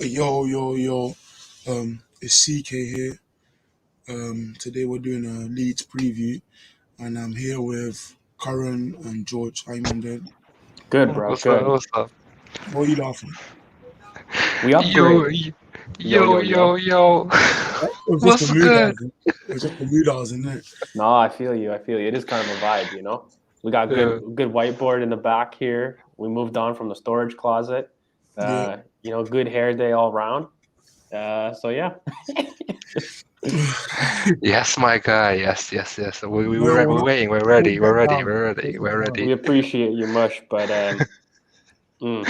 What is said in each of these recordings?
Yo. It's CK here. Today we're doing a Leeds preview, and I'm here with Karen and George. How you man doing? Good, bro. What's up? Good. What's up? What are you laughing? We Yo, upgraded. Yo, yo, yo. yo. It was just the What's mood I good? was in. It was just the mood I was in there. No, I feel you. I feel you. It is kind of a vibe, you know. We got Yeah. good whiteboard in the back here. We moved on from the storage closet. Yeah. Good hair day all around. So yeah. Yes, my guy. Yes. We're Well, waiting. We're hold ready. We're that ready. down. We're ready. Hold We're that down. We ready. appreciate you, Mush, but mm,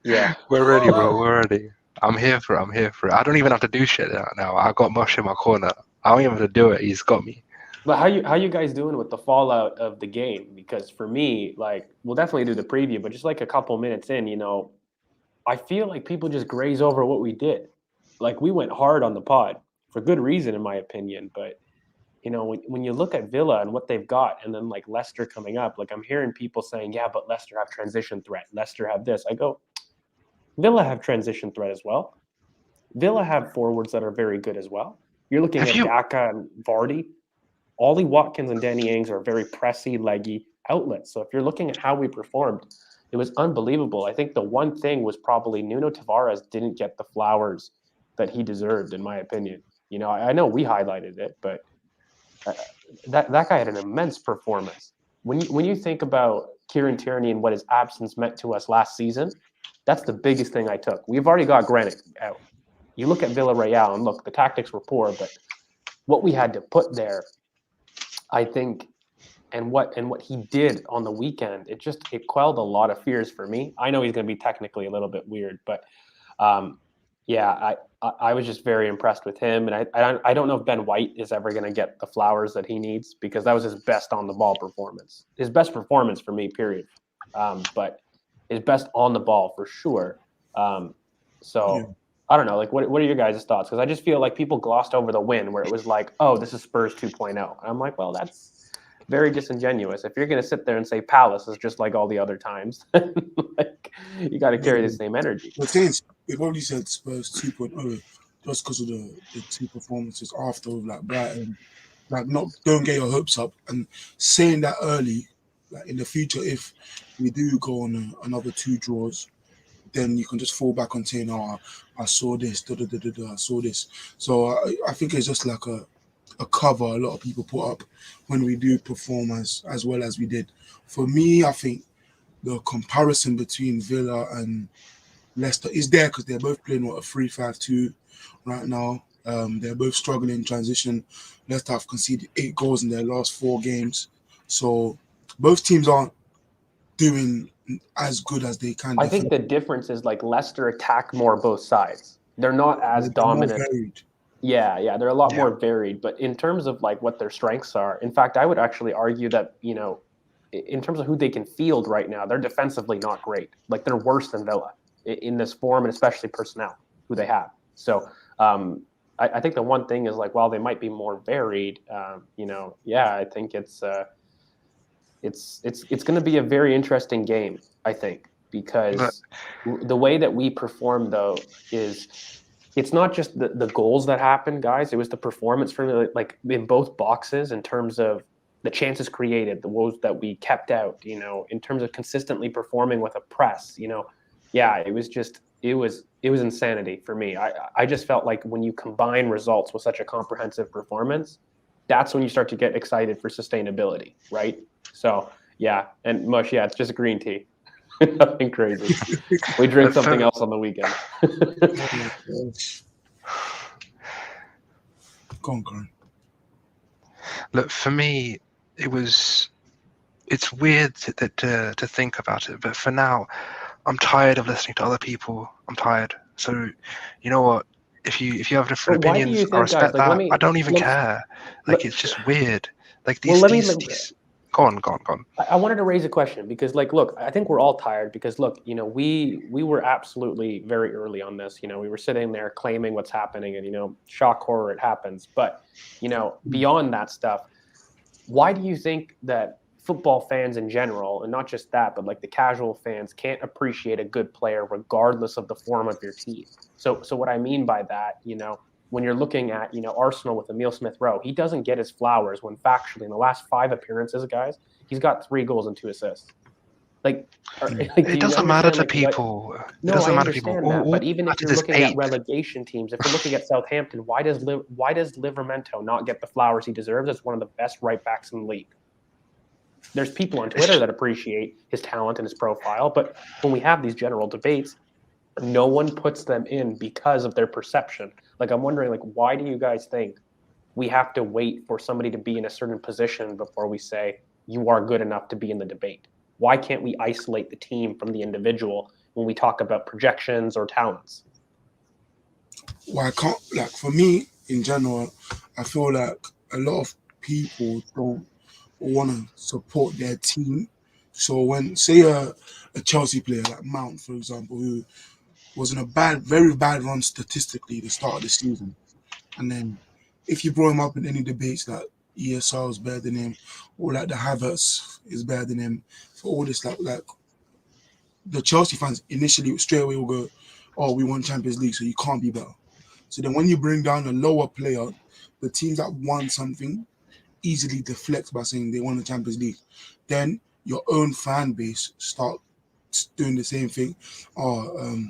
yeah. We're ready, bro. We're ready. I'm here for it. I'm here for it. I don't even have to do shit now. I got Mosh in my corner. I don't even have to do it. He's got me. But how you guys doing with the fallout of the game? Because for me, like, we'll definitely do the preview, but just like a couple minutes in, I feel like people just graze over what we did. Like, we went hard on the pod for good reason, in my opinion. But when you look at Villa and what they've got, and then like Leicester coming up, like I'm hearing people saying, "Yeah, but Leicester have transition threat. Leicester have this." I go, Villa have transition threat as well. Villa have forwards that are very good as well. You're looking Have at you? Daka and Vardy. Ollie Watkins and Danny Ings are very pressy, leggy outlets. So if you're looking at how we performed, it was unbelievable. I think the one thing was probably Nuno Tavares didn't get the flowers that he deserved, in my opinion. I know we highlighted it, but uh, that guy had an immense performance. When you think about Kieran Tierney and what his absence meant to us last season, that's the biggest thing I took. We've already got Granite out. You look at Villarreal and look, the tactics were poor, but what we had to put there, I think, and what he did on the weekend, it quelled a lot of fears for me. I know he's going to be technically a little bit weird, but um, yeah, I was just very impressed with him, and I don't know if Ben White is ever going to get the flowers that he needs because that was his best on the ball performance, his best performance for me, period. But his best on the ball for sure. Um, Yeah. so I don't know, like what are your guys' thoughts? Because I just feel like people glossed over the win where it was like, oh, this is Spurs 2.0. And I'm like, well, that's very disingenuous. If you're going to sit there and say Palace is just like all the other times, like you got to carry the Yeah. same energy. But since we've already said Spurs 2.0 just because of the two performances after with like Brighton. Like, not don't get your hopes up, and saying that early, like in the future, if we do go on another two draws, then you can just fall back on saying, "Oh, I saw this, I saw this." So I think it's just like a cover a lot of people put up when we do perform as well as we did. For me, I think the comparison between Villa and Leicester is there because they're both playing what a 3-5-2 right now. They're both struggling in transition. Leicester have conceded 8 goals in their last 4 games, so both teams aren't doing as good as they can I think defend. the difference is like Leicester attack more both sides. They're not as They're more dominant. varied. Yeah, they're a lot Yeah. more varied. But in terms of like what their strengths are, in fact, I would actually argue that in terms of who they can field right now, they're defensively not great. Like they're worse than Villa in this form, and especially personnel who they have. So I think the one thing is like while they might be more varied, yeah, I think it's going to be a very interesting game. I think But because the way that we perform though is it's not just the goals that happen, guys. It was the performance for like in both boxes in terms of the chances created, the woes that we kept out, in terms of consistently performing with a press, yeah, it was insanity for me. I just felt like when you combine results with such a comprehensive performance, that's when you start to get excited for sustainability, right? So yeah, and Mush, yeah, it's just green tea. Nothing crazy. We drink something for else on the weekend. Oh my gosh. Go on, Karen. look, for me, it was. It's weird to think about it, but for now, I'm tired of listening to other people. I'm tired. So, you know what? If you have But different why do opinions, you I think, guys? respect Like, that. I don't even let, care. let, Like it's just weird. Like well, these let me. these these. Go on, go on, go on. I wanted to raise a question because, like, look, I think we're all tired because, look, we were absolutely very early on this. We were sitting there claiming what's happening, and shock horror, it happens. But beyond that stuff, why do you think that football fans in general, and not just that, but like the casual fans can't appreciate a good player regardless of the form of your team. So what I mean by that, when you're looking at, Arsenal with Emile Smith-Rowe, he doesn't get his flowers when factually in the last 5 appearances, guys, he's got 3 goals and 2 assists. Like, do It you doesn't matter understand to like what? people. It No, doesn't I matter to people. understand that, All but even if that you're matters is looking at 8th. relegation teams, if we're looking at Southampton, why does Livramento not get the flowers he deserves as one of the best right backs in the league? There's people on Twitter that appreciate his talent and his profile, but when we have these general debates, no one puts them in because of their perception. Like, I'm wondering, like, why do you guys think we have to wait for somebody to be in a certain position before we say you are good enough to be in the debate? Why can't we isolate the team from the individual when we talk about projections or talents? Well, I can't, like, for me in general, I feel like a lot of people don't want to support their team. So when, say, a Chelsea player like Mount, for example, who was in a very bad run statistically at the start of the season, and then if you brought him up in any debates that ESR is better than him, or like the Havertz is better than him, for all this, like the Chelsea fans initially straight away will go, "Oh, we won Champions League, so you can't be better." So then when you bring down a lower player, the teams that won something easily deflect by saying they won the Champions League. Then your own fan base start doing the same thing. Oh,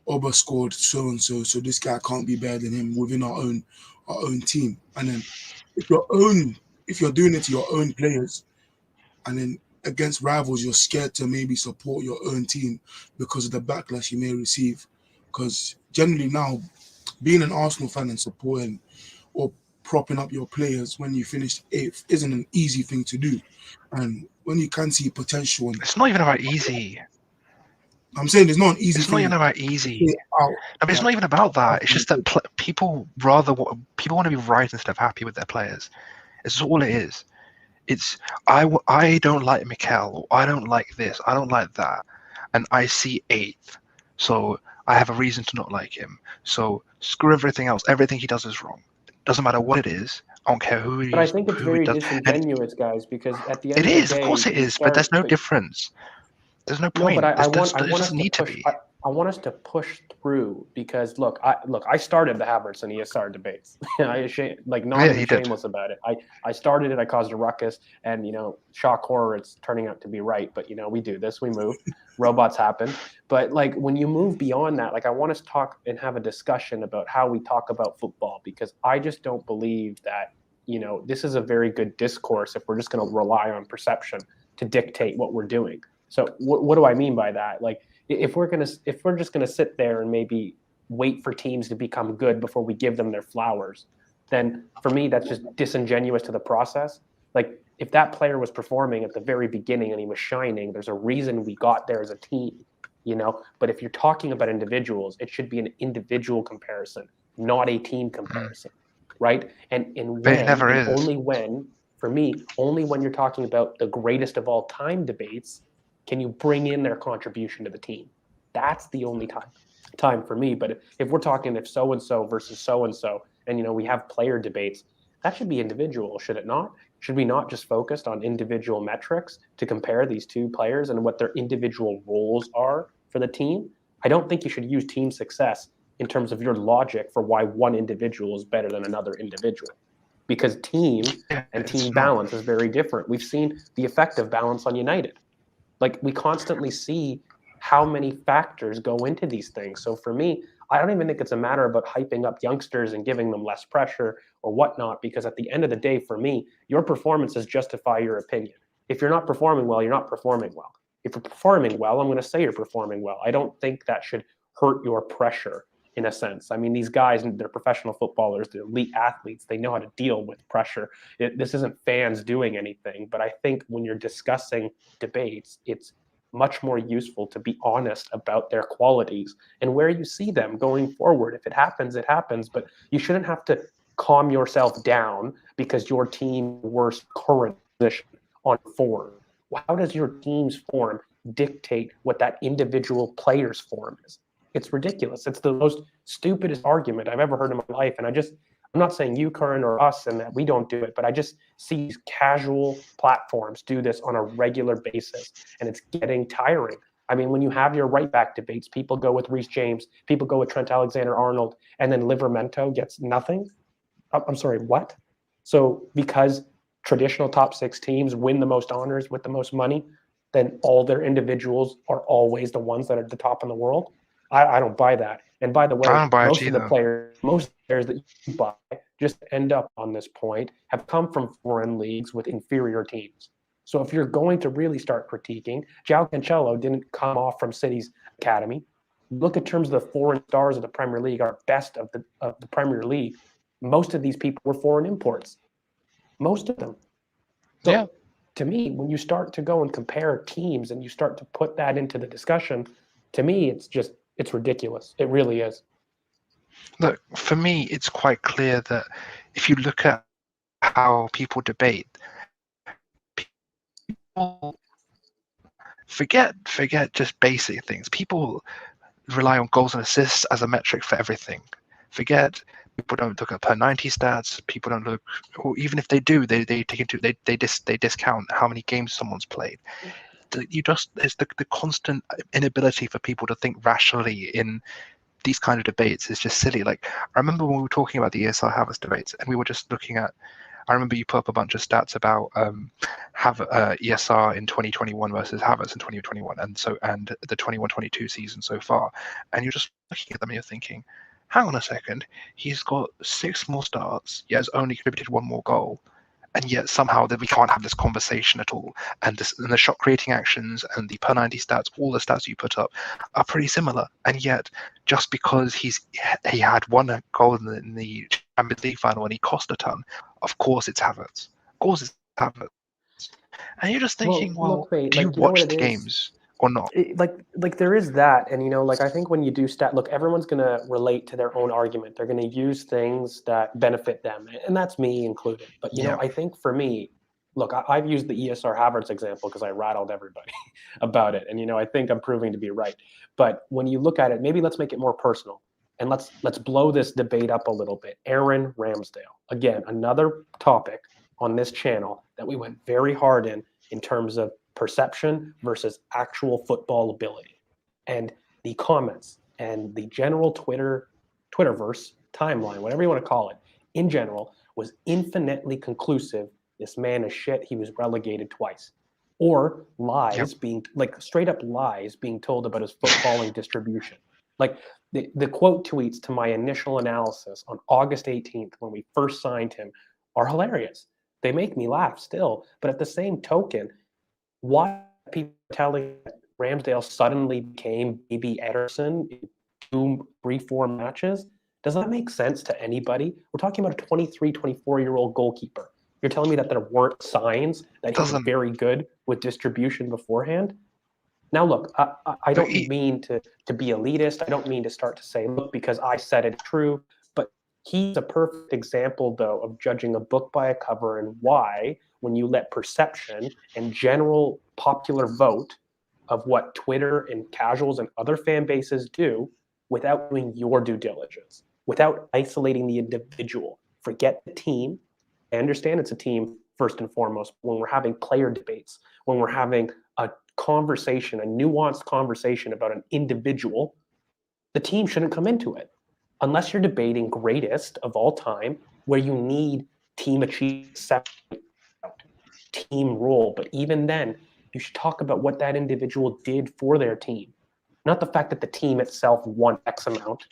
Oba scored so and so, so this guy can't be better than him within our own team. And then if you're doing it to your own players, and then against rivals, you're scared to maybe support your own team because of the backlash you may receive. Because generally now, being an Arsenal fan and supporting or propping up your players when you finish 8th isn't an easy thing to do. And when you can see potential, and It's not even about easy. I'm saying it's not an easy It's not even thing about to easy. say out. I mean, it's Like, not even about that. It's just that people want to be right instead of happy with their players. It's all it is. It's I don't like Mikel. I don't like this. I don't like that, and I see 8th, so I have a reason to not like him. So screw everything else. Everything he does is wrong. Doesn't matter what it is. I don't care who But I he's think it's who he very does. And disingenuous, guys, because at the end it of the is, of day, course, it you is. But there's start. no But difference. There's no no, but point. I It want us doesn't to need to push. be. I want us to push through because I started the Havertz and ESR debates. Not Yeah, even he did. shameless about it. I started it. I caused a ruckus, and shock horror, it's turning out to be right. But we do this. We move. Robots happen. But like when you move beyond that, like I want us to talk and have a discussion about how we talk about football because I just don't believe that this is a very good discourse if we're just going to rely on perception to dictate what we're doing. So what do I mean by that? Like if we're just gonna sit there and maybe wait for teams to become good before we give them their flowers, then for me that's just disingenuous to the process. Like if that player was performing at the very beginning and he was shining, there's a reason we got there as a team. But if you're talking about individuals, it should be an individual comparison, not a team comparison, right? And But it never is. only when, for me, only when you're talking about the greatest of all time debates can you bring in their contribution to the team. That's the only time for me. But if we're talking if so and so versus so and so, and we have player debates, that should be individual, should it not? Should we not just focused on individual metrics to compare these two players and what their individual roles are for the team? I don't think you should use team success in terms of your logic for why one individual is better than another individual. Because team and team balance is very different. We've seen the effect of balance on United. Like we constantly see how many factors go into these things. So for me, I don't even think it's a matter about hyping up youngsters and giving them less pressure or whatnot, because at the end of the day, for me, your performances justify your opinion. If you're not performing well, you're not performing well. If you're performing well, I'm going to say you're performing well. I don't think that should hurt your pressure in a sense. I mean, these guys, they're professional footballers, they're elite athletes. They know how to deal with pressure. This isn't fans doing anything. But I think when you're discussing debates, it's much more useful to be honest about their qualities and where you see them going forward. If it happens, it happens. But you shouldn't have to calm yourself down because your team's worst current position on form. How does your team's form dictate what that individual player's form is? It's ridiculous. It's the most stupidest argument I've ever heard in my life. And I'm not saying you, Curran, or us, and that we don't do it, but I just see these casual platforms do this on a regular basis, and it's getting tiring. I mean, when you have your right back debates, people go with Reece James, people go with Trent Alexander-Arnold, and then Livermento gets nothing. I'm sorry, what? So because traditional top six teams win the most honors with the most money, then all their individuals are always the ones that are the top in the world. I don't buy that. And by the way, I don't buy it most of the either. players that you buy just end up on this point have come from foreign leagues with inferior teams. So if you're going to really start critiquing, João Cancelo didn't come off from City's academy. Look at terms of the foreign stars of the Premier League, our best of the Premier League. Most of these people were foreign imports. Most of them. So Yeah. to me, when you start to go and compare teams and you start to put that into the discussion, to me, it's ridiculous. It really is. Look, for me, it's quite clear that if you look at how people debate, people forget just basic things. People rely on goals and assists as a metric for everything. People don't look at per 90 stats. People don't look, or even if they do, they take into they discount how many games someone's played. There's the constant inability for people to think rationally in these kind of debates is just silly. Like, I remember when we were talking about the ESR Havertz debates, and we were just looking at. I remember you put up a bunch of stats about ESR in 2021 versus Havertz in 2021, and the 21-22 season so far, and you're just looking at them and you're thinking, hang on a second, he's got 6 more starts, yet has only contributed 1 more goal, and yet somehow that we can't have this conversation at all. And the shot creating actions and the per 90 stats, all the stats you put up are pretty similar. And yet, just because he had 1 goal in the Champions League final and he cost a ton, of course it's Havertz. Of course it's Havertz. And you're just thinking, look, mate, do you like, you know watch what the it is? games or not? Like there is that, and like I think when you do look, everyone's gonna relate to their own argument. They're gonna use things that benefit them, and that's me included. But Yeah. I think for me, look, I've used the ESR Havertz example because I rattled everybody about it, and I think I'm proving to be right. But when you look at it, maybe let's make it more personal, and let's blow this debate up a little bit. Aaron Ramsdale, again, another topic on this channel that we went very hard in terms of perception versus actual football ability. And the comments and the general Twitterverse timeline, whatever you want to call it, in general, was infinitely conclusive. This man is shit. He was relegated twice. Or lies being, like, straight up lies being told about his footballing distribution. Like the quote tweets to my initial analysis on August 18th when we first signed him are hilarious. They make me laugh still. But at the same token, why are people telling Ramsdale suddenly became baby Ederson in 2, 3, 4 matches? Does that make sense to anybody? We're talking about a 23, 24-year-old goalkeeper. You're telling me that there weren't signs that he was very good with distribution beforehand? Now, look, I don't mean to be elitist. I don't mean to start to say, look, because I said it's true. But he's a perfect example, though, of judging a book by a cover, and why, when you let perception and general popular vote of what Twitter and casuals and other fan bases do without doing your due diligence, without isolating the individual, forget the team. I understand it's a team first and foremost. When we're having player debates, when we're having a conversation, a nuanced conversation about an individual, the team shouldn't come into it. Unless you're debating greatest of all time, where you need team achievement, team role. But even then, you should talk about what that individual did for their team, not the fact that the team itself won X amount.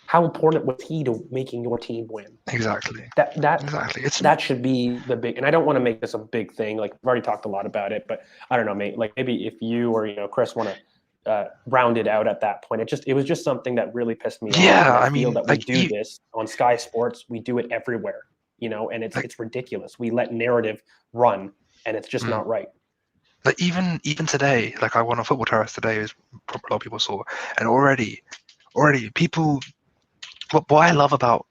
How important was he to making your team win? Exactly. Exactly. That should be the big. And I don't want to make this a big thing. Like, we've already talked a lot about it, but I don't know, mate. Like, maybe if you or Chris want to round it out at that point. It was just something that really pissed me off. Yeah, And I mean, feel that like, we do this on Sky Sports. We do it everywhere, and it's ridiculous. We let narrative run, and it's just not right. Like, even today, like, I went on Football Terrace today, as a lot of people saw, and already people. What I love about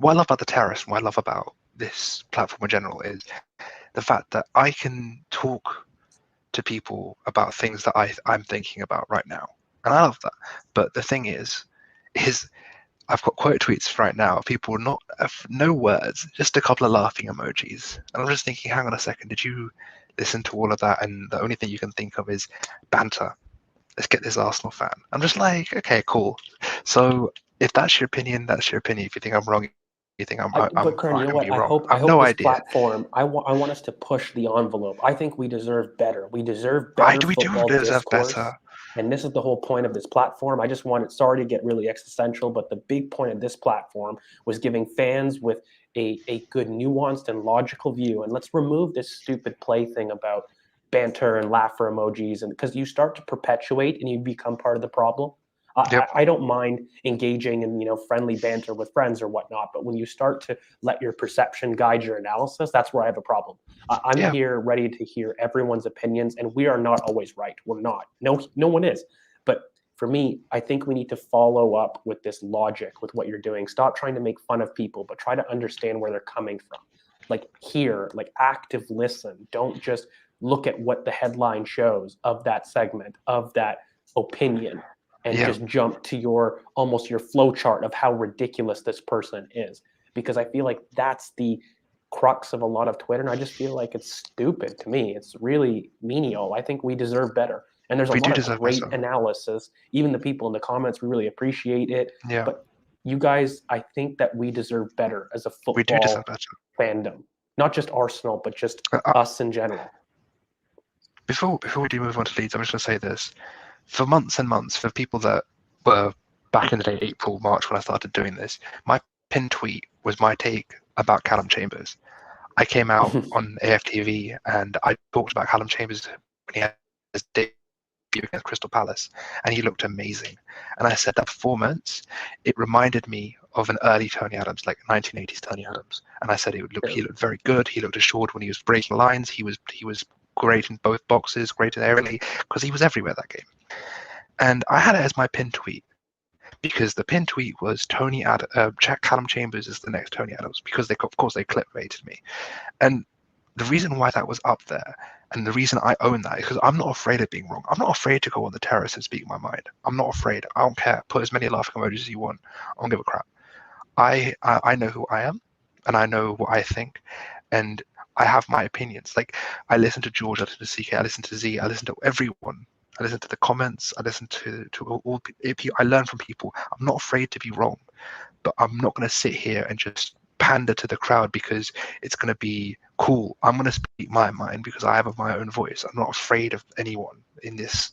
the terrace, and what I love about this platform in general, is the fact that I can talk to people about things that I'm thinking about right now, and I love that. But the thing is I've got quote tweets right now. People not no words, just a couple of laughing emojis, and I'm just thinking, hang on a second, did you listen to all of that? And the only thing you can think of is banter. Let's get this Arsenal fan. I'm just like, okay, cool. So if that's your opinion, that's your opinion. If you think I'm wrong, you think But Karen, I you know can be what? wrong. I I've hope no this idea. platform. I want us to push the envelope. I think we deserve better. We deserve I better do we do football deserve discourse. better. And this is the whole point of this platform. I just wanted, sorry to get really existential, but the big point of this platform was giving fans with a good nuanced and logical view. And let's remove this stupid play thing about banter and laugher emojis, and because you start to perpetuate and you become part of the problem. Yep. I don't mind engaging in friendly banter with friends or whatnot, but when you start to let your perception guide your analysis, that's where I have a problem. I'm Yeah. here ready to hear everyone's opinions, and we are not always right. We're not. No one is. But for me, I think we need to follow up with this logic with what you're doing. Stop trying to make fun of people, but try to understand where they're coming from. Like hear, like active listen. Don't just look at what the headline shows of that segment, of that opinion, and Yeah. just jump to your almost your flow chart of how ridiculous this person is. Because I feel like that's the crux of a lot of Twitter, and I just feel like it's stupid to me. It's really menial. I think we deserve better. And there's a We do lot of deserve great better. analysis. Even the people in the comments, we really appreciate it. Yeah. But you guys, I think that we deserve better as a We do deserve football better. fandom. Not just Arsenal, but just Uh, us in general. Before we do move on to Leeds, I'm just going to say this. For months and months, for people that were back in the day, April, March, when I started doing this, my pinned tweet was my take about Callum Chambers. I came out on AFTV and I talked about Callum Chambers when he had his debut against Crystal Palace, and he looked amazing. And I said that performance, it reminded me of an early Tony Adams, like 1980s Tony Adams. And I said he looked very good. He looked assured when he was breaking lines. He was great in both boxes, great in aerially, because he was everywhere that game. And I had it as my pinned tweet because the pinned tweet was Callum Chambers is the next Tony Adams, because of course they clickbaited me. And the reason why that was up there, and the reason I own that, is because I'm not afraid of being wrong. I'm not afraid to go on the terrace and speak my mind. I'm not afraid. I don't care. Put as many laughing emojis as you want. I don't give a crap. I know who I am, and I know what I think, and I have my opinions. Like, I listen to George, I listen to CK, I listen to Z, I listen to everyone. I listen to the comments. I listen to all people. I learn from people. I'm not afraid to be wrong, but I'm not going to sit here and just pander to the crowd because it's going to be cool. I'm going to speak my mind because I have my own voice. I'm not afraid of anyone in this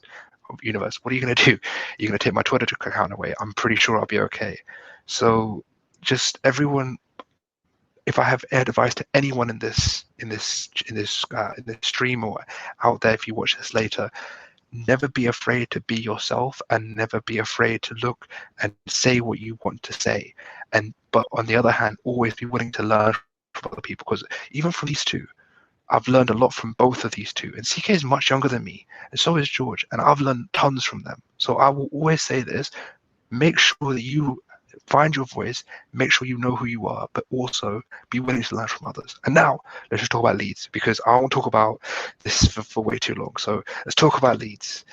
universe. What are you going to do? You're going to take my Twitter account away. I'm pretty sure I'll be okay. So just everyone, if I have advice to anyone in this stream or out there, if you watch this later, never be afraid to be yourself, and never be afraid to look and say what you want to say. But on the other hand, always be willing to learn from other people, because even from these two, I've learned a lot from both of these two. And CK is much younger than me, and so is George, and I've learned tons from them. So I will always say this: make sure that you find your voice, make sure you know who you are, but also be willing to learn from others. And now let's just talk about Leeds, because I won't talk about this for way too long. So let's talk about Leeds.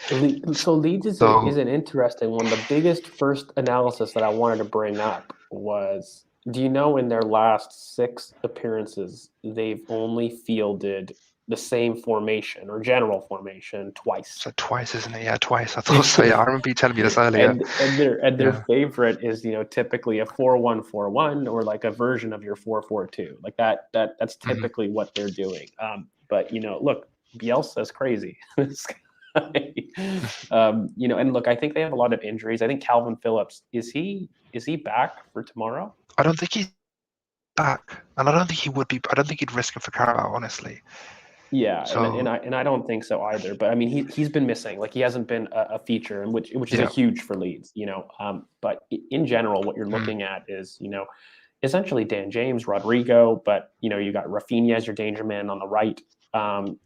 So Leeds is an interesting one. The biggest first analysis that I wanted to bring up was, do you know in their last 6 appearances, they've only fielded the same formation or general formation twice? So twice, isn't it? Yeah, twice. I thought so. Yeah, I remember you telling me this earlier. and their favorite is typically a 4-1-4-1 or like a version of your 4-4-2. Like that's typically what they're doing. But look, Bielsa's crazy. And look, I think they have a lot of injuries. I think Calvin Phillips, is he back for tomorrow? I don't think he's back, and I don't think he would be. I don't think he'd risk him for Carabao, honestly. Yeah, so, and I don't think so either. But I mean, he's been missing. Like, he hasn't been a feature, and which is a huge for Leeds. But in general, what you're looking at is essentially Dan James, Rodrigo, but you got Rafinha as your danger man on the right.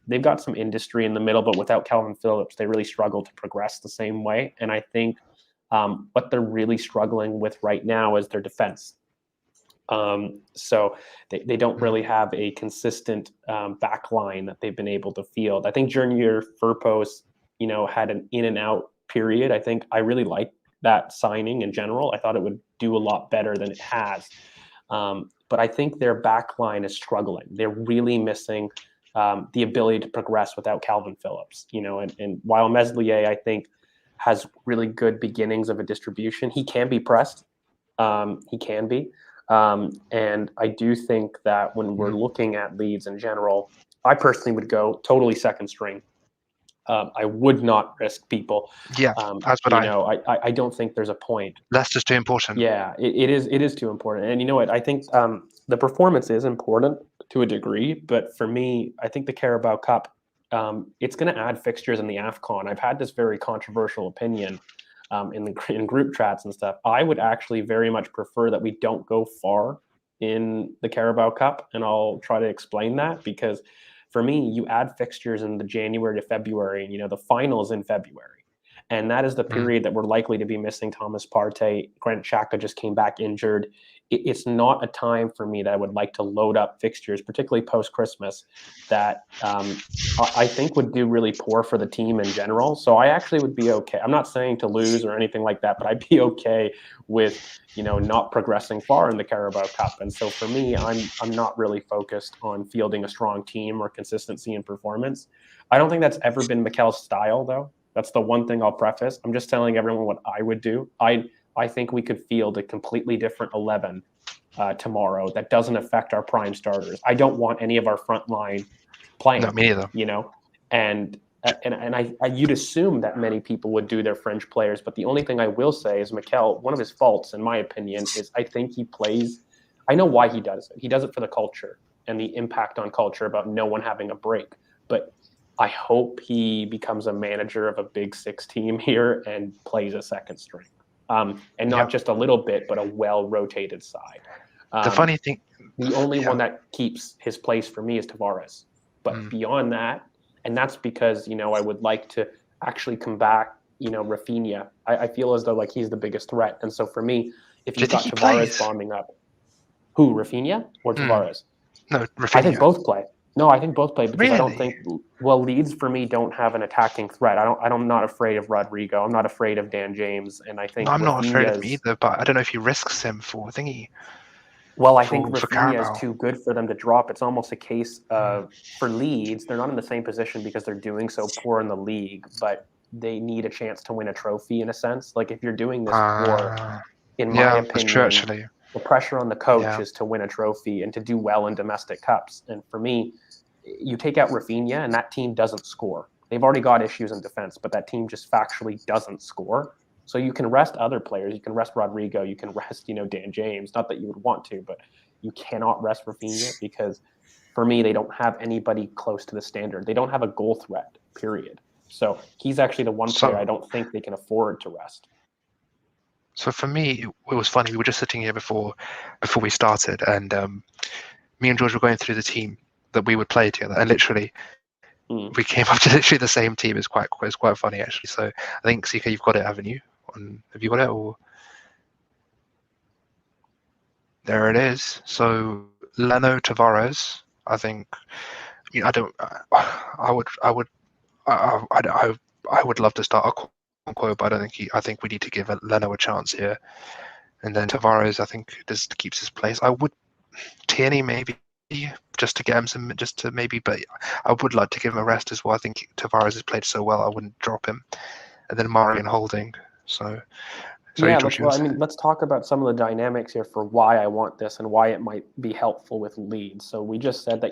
They've got some industry in the middle, but without Calvin Phillips, they really struggle to progress the same way. And I think what they're really struggling with right now is their defense. So they don't really have a consistent back line that they've been able to field. I think Junior Firpos, had an in and out period. I think I really like that signing in general. I thought it would do a lot better than it has. But I think their back line is struggling. They're really missing the ability to progress without Calvin Phillips. And while Meslier, I think, has really good beginnings of a distribution, he can be pressed. He can be. And I do think that when we're looking at Leeds in general, I personally would go totally second string. I would not risk people. Yeah, that's what I don't think there's a point. Leicester's too important. Yeah, it is too important. And you know what? I think the performance is important to a degree, but for me, I think the Carabao Cup, it's going to add fixtures in the AFCON. I've had this very controversial opinion in group chats and stuff. I would actually very much prefer that we don't go far in the Carabao Cup, and I'll try to explain that, because for me, you add fixtures in the January to February, and the finals in February. And that is the period that we're likely to be missing Thomas Partey. Grant Xhaka just came back injured. It's not a time for me that I would like to load up fixtures, particularly post-Christmas, that I think would do really poor for the team in general. So I actually would be okay. I'm not saying to lose or anything like that, but I'd be okay with not progressing far in the Carabao Cup. And so for me, I'm not really focused on fielding a strong team or consistency in performance. I don't think that's ever been Mikel's style, though. That's the one thing I'll preface. I'm just telling everyone what I would do. I think we could field a completely different 11 tomorrow that doesn't affect our prime starters. I don't want any of our front line playing. No, me either. And you'd assume that many people would do their French players, but the only thing I will say is Mikel, one of his faults, in my opinion, is I think he plays. I know why he does it. He does it for the culture and the impact on culture about no one having a break. But I hope he becomes a manager of a Big Six team here and plays a second string. And not just a little bit, but a well-rotated side. The funny thing... The only one that keeps his place for me is Tavares. But beyond that, and that's because, I would like to actually come back, Rafinha. I feel as though he's the biggest threat. And so for me, if you've got Tavares bombing up... Who, Rafinha or Tavares? No, Rafinha. I think both play. No, I think both play, because really? I don't think Leeds for me don't have an attacking threat. I'm not afraid of Rodrigo. I'm not afraid of Dan James, and I think I'm not afraid of him either. But I don't know if he risks him for thingy. Well, I think Rafinha is too good for them to drop. It's almost a case of for Leeds, they're not in the same position because they're doing so poor in the league, but they need a chance to win a trophy in a sense. If you're doing this in my opinion, that's true, actually. The pressure on the coach is to win a trophy and to do well in domestic cups. And for me, you take out Rafinha and that team doesn't score. They've already got issues in defense, but that team just factually doesn't score. So you can rest other players. You can rest Rodrigo. You can rest, Dan James. Not that you would want to, but you cannot rest Rafinha because for me, they don't have anybody close to the standard. They don't have a goal threat, period. So he's actually the one player I don't think they can afford to rest. So for me, it was funny. We were just sitting here before we started, and me and George were going through the team that we would play together, and literally we came up to literally the same team. It's quite funny, actually. So I think, CK, you've got it, haven't you? Have you got it? Or there it is. So Leno, Tavares. I think. I would love to start a quote, but I think we need to give Leno a chance here, and then Tavares, I think, just keeps his place. I would Tierney maybe just to get him some, but I would like to give him a rest as well. I think Tavares has played so well, I wouldn't drop him, and then Murray and Holding. So let's talk about some of the dynamics here for why I want this and why it might be helpful with Leeds. So we just said that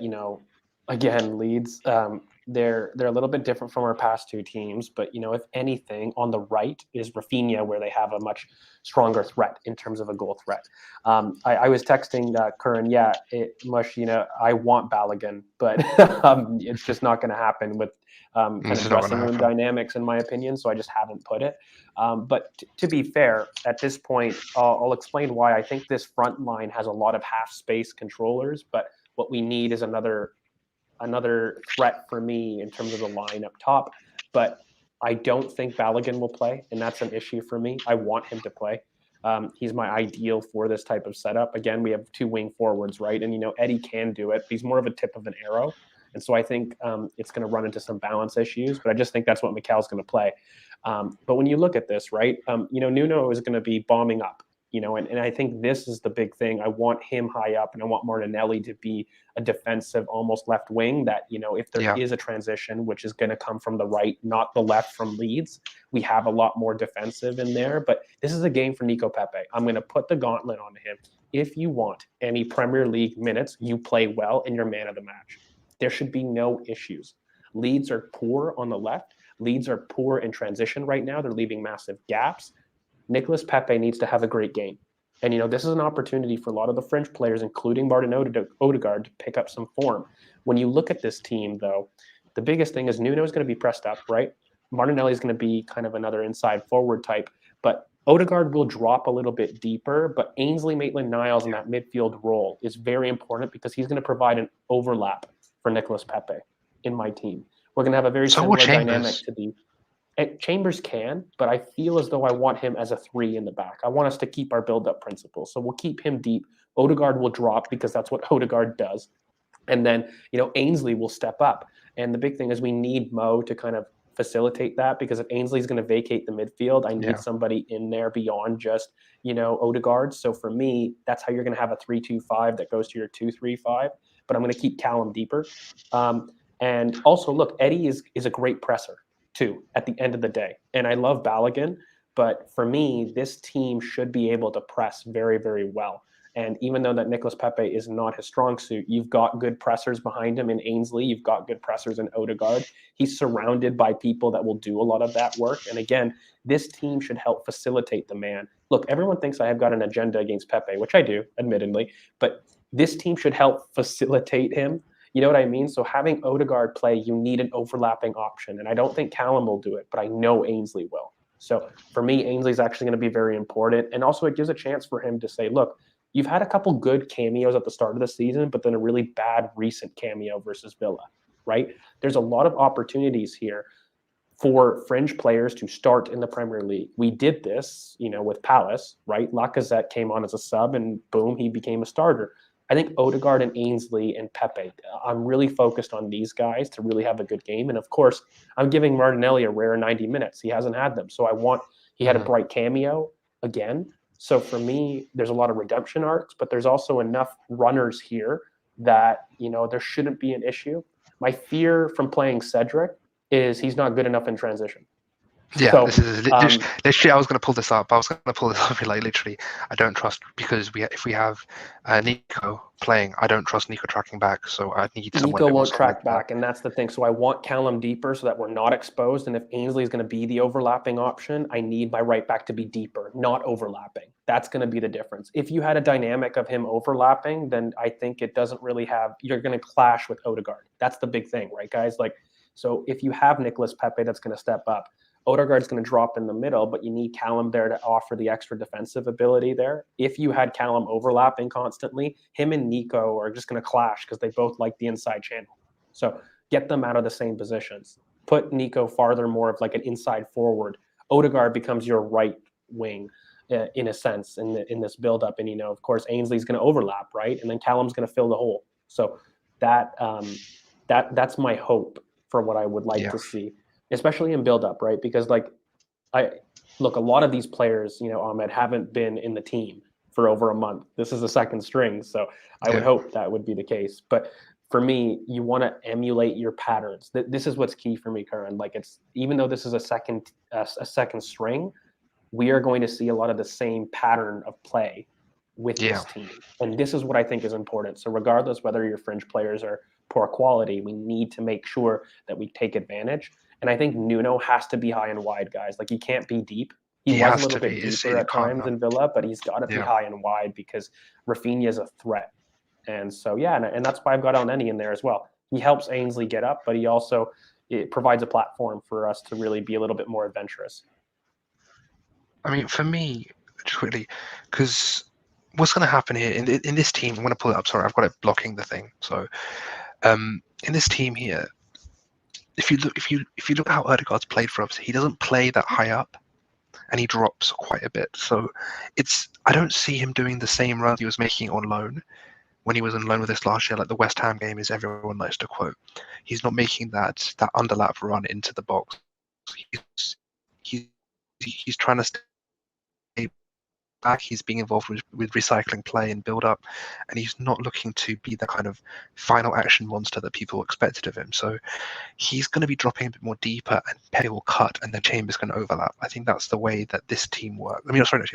again, Leeds. They're a little bit different from our past two teams, but if anything, on the right is Rafinha, where they have a much stronger threat in terms of a goal threat. I was texting Curran, I want Balogun, but it's just not going to happen with kind of dressing room dynamics, in my opinion. So I just haven't put it. But to be fair, at this point, I'll explain why I think this front line has a lot of half space controllers, but what we need is another threat for me in terms of the line up top. But I don't think Balogun will play, and that's an issue for me. I want him to play. He's my ideal for this type of setup. Again, we have two wing forwards, right? And, Eddie can do it. He's more of a tip of an arrow. And so I think it's going to run into some balance issues, but I just think that's what Mikel's going to play. But when you look at this, right, Nuno is going to be bombing up, and I think this is the big thing. I want him high up, and I want Martinelli to be a defensive, almost left wing that, if there is a transition, which is going to come from the right, not the left from Leeds, we have a lot more defensive in there. But this is a game for Nico Pepe. I'm going to put the gauntlet on him. If you want any Premier League minutes, you play well and you're man of the match. There should be no issues. Leeds are poor on the left. Leeds are poor in transition right now. They're leaving massive gaps. Nicolas Pepe needs to have a great game. And, this is an opportunity for a lot of the French players, including Martin Odegaard, to pick up some form. When you look at this team, though, the biggest thing is Nuno is going to be pressed up, right? Martinelli is going to be kind of another inside forward type. But Odegaard will drop a little bit deeper. But Ainsley Maitland-Niles in that midfield role is very important because he's going to provide an overlap for Nicolas Pepe in my team. We're going to have a very similar dynamic to the Chambers can, but I feel as though I want him as a 3 in the back. I want us to keep our build-up principles. So we'll keep him deep. Odegaard will drop because that's what Odegaard does. And then, Ainsley will step up. And the big thing is we need Mo to kind of facilitate that, because if Ainsley's going to vacate the midfield, I need somebody in there beyond just, Odegaard. So for me, that's how you're going to have a 3-2-5 that goes to your 2-3-5. But I'm going to keep Callum deeper. And also, look, Eddie is a great presser too at the end of the day. And I love Balogun, but for me, this team should be able to press very, very well. And even though that Nicolas Pepe is not his strong suit, you've got good pressers behind him in Ainsley. You've got good pressers in Odegaard. He's surrounded by people that will do a lot of that work. And again, this team should help facilitate the man. Look, everyone thinks I have got an agenda against Pepe, which I do, admittedly, but this team should help facilitate him. You know what I mean? So having Odegaard play, you need an overlapping option. And I don't think Callum will do it, but I know Ainsley will. So for me, Ainsley's actually going to be very important. And also it gives a chance for him to say, look, you've had a couple good cameos at the start of the season, but then a really bad recent cameo versus Villa, right? There's a lot of opportunities here for fringe players to start in the Premier League. We did this, with Palace, right? Lacazette came on as a sub and boom, he became a starter. I think Odegaard and Ainsley and Pepe, I'm really focused on these guys to really have a good game. And of course, I'm giving Martinelli a rare 90 minutes. He hasn't had them. So he had a bright cameo again. So for me, there's a lot of redemption arcs, but there's also enough runners here that, there shouldn't be an issue. My fear from playing Cedric is he's not good enough in transition. Yeah, So, this is literally. I was going to pull this up. Like literally, I don't trust, because if we have Nico playing, I don't trust Nico tracking back. So I need someone. Nico won't track back, and that's the thing. So I want Callum deeper so that we're not exposed. And if Ainsley is going to be the overlapping option, I need my right back to be deeper, not overlapping. That's going to be the difference. If you had a dynamic of him overlapping, then I think it doesn't really have. You're going to clash with Odegaard. That's the big thing, right, guys? So if you have Nicolas Pepe that's going to step up, Odegaard's going to drop in the middle, but you need Callum there to offer the extra defensive ability there. If you had Callum overlapping constantly, him and Nico are just going to clash because they both like the inside channel. So get them out of the same positions. Put Nico farther, more of like an inside forward. Odegaard becomes your right wing in a sense in this buildup. And, of course, Ainsley's going to overlap, right? And then Callum's going to fill the hole. So that's my hope for what I would like to see, especially in build-up, right? Because a lot of these players, Ahmed, haven't been in the team for over a month. This is a second string, so I would hope that would be the case. But for me, you want to emulate your patterns. This is what's key for me, Karan. Even though this is a second string, we are going to see a lot of the same pattern of play with this team, and this is what I think is important. So regardless whether your fringe players are poor quality, we need to make sure that we take advantage. And I think Nuno has to be high and wide, guys. He can't be deep. He was a little bit deeper at times in Villa, but he's got to be high and wide because Rafinha is a threat. And so, and that's why I've got Elneny in there as well. He helps Ainsley get up, but it provides a platform for us to really be a little bit more adventurous. I mean, for me, quickly, because what's going to happen here in this team, I'm going to pull it up. Sorry, I've got it blocking the thing. So in this team here, if you look at how Odegaard's played for us, he doesn't play that high up, and he drops quite a bit. So I don't see him doing the same run he was making on loan when he was on loan with us last year, like the West Ham game is everyone likes to quote. He's not making that underlap run into the box. He's trying to stay back. He's being involved with recycling play and build up, and he's not looking to be the kind of final action monster that people expected of him. So he's going to be dropping a bit more deeper, and Pepe will cut, and then Chambers going to overlap. I think that's the way that this team works. I mean, sorry,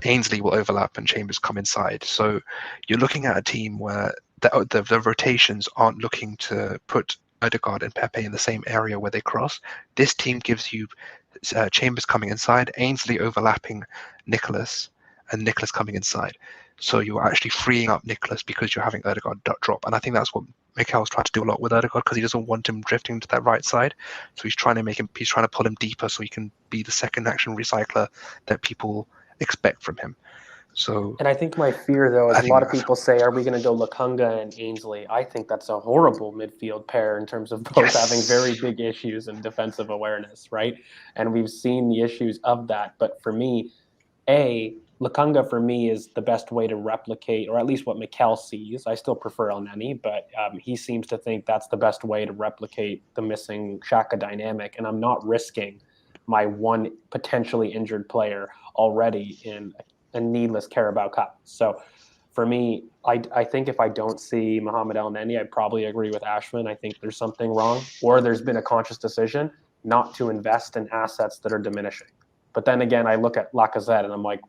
Ainsley will overlap and Chambers come inside. So you're looking at a team where the rotations aren't looking to put Odegaard and Pepe in the same area where they cross. This team gives you Chambers coming inside, Ainsley overlapping Nicholas, and Nicholas coming inside. So you're actually freeing up Nicholas because you're having Odegaard drop. And I think that's what Mikel's trying to do a lot with Odegaard, because he doesn't want him drifting to that right side. So he's trying to pull him deeper so he can be the second action recycler that people expect from him. So, and I think my fear, though, is a lot of people say, are we going to go Lokonga and Ainsley? I think that's a horrible midfield pair in terms of both having very big issues in defensive awareness, right? And we've seen the issues of that. But for me, Lokonga for me is the best way to replicate, or at least what Mikel sees. I still prefer El Neni, but he seems to think that's the best way to replicate the missing Xhaka dynamic. And I'm not risking my one potentially injured player already in a needless Carabao Cup. So for me, I think if I don't see Mohamed El Neni, I'd probably agree with Ashman. I think there's something wrong, or there's been a conscious decision not to invest in assets that are diminishing. But then again, I look at Lacazette and I'm like,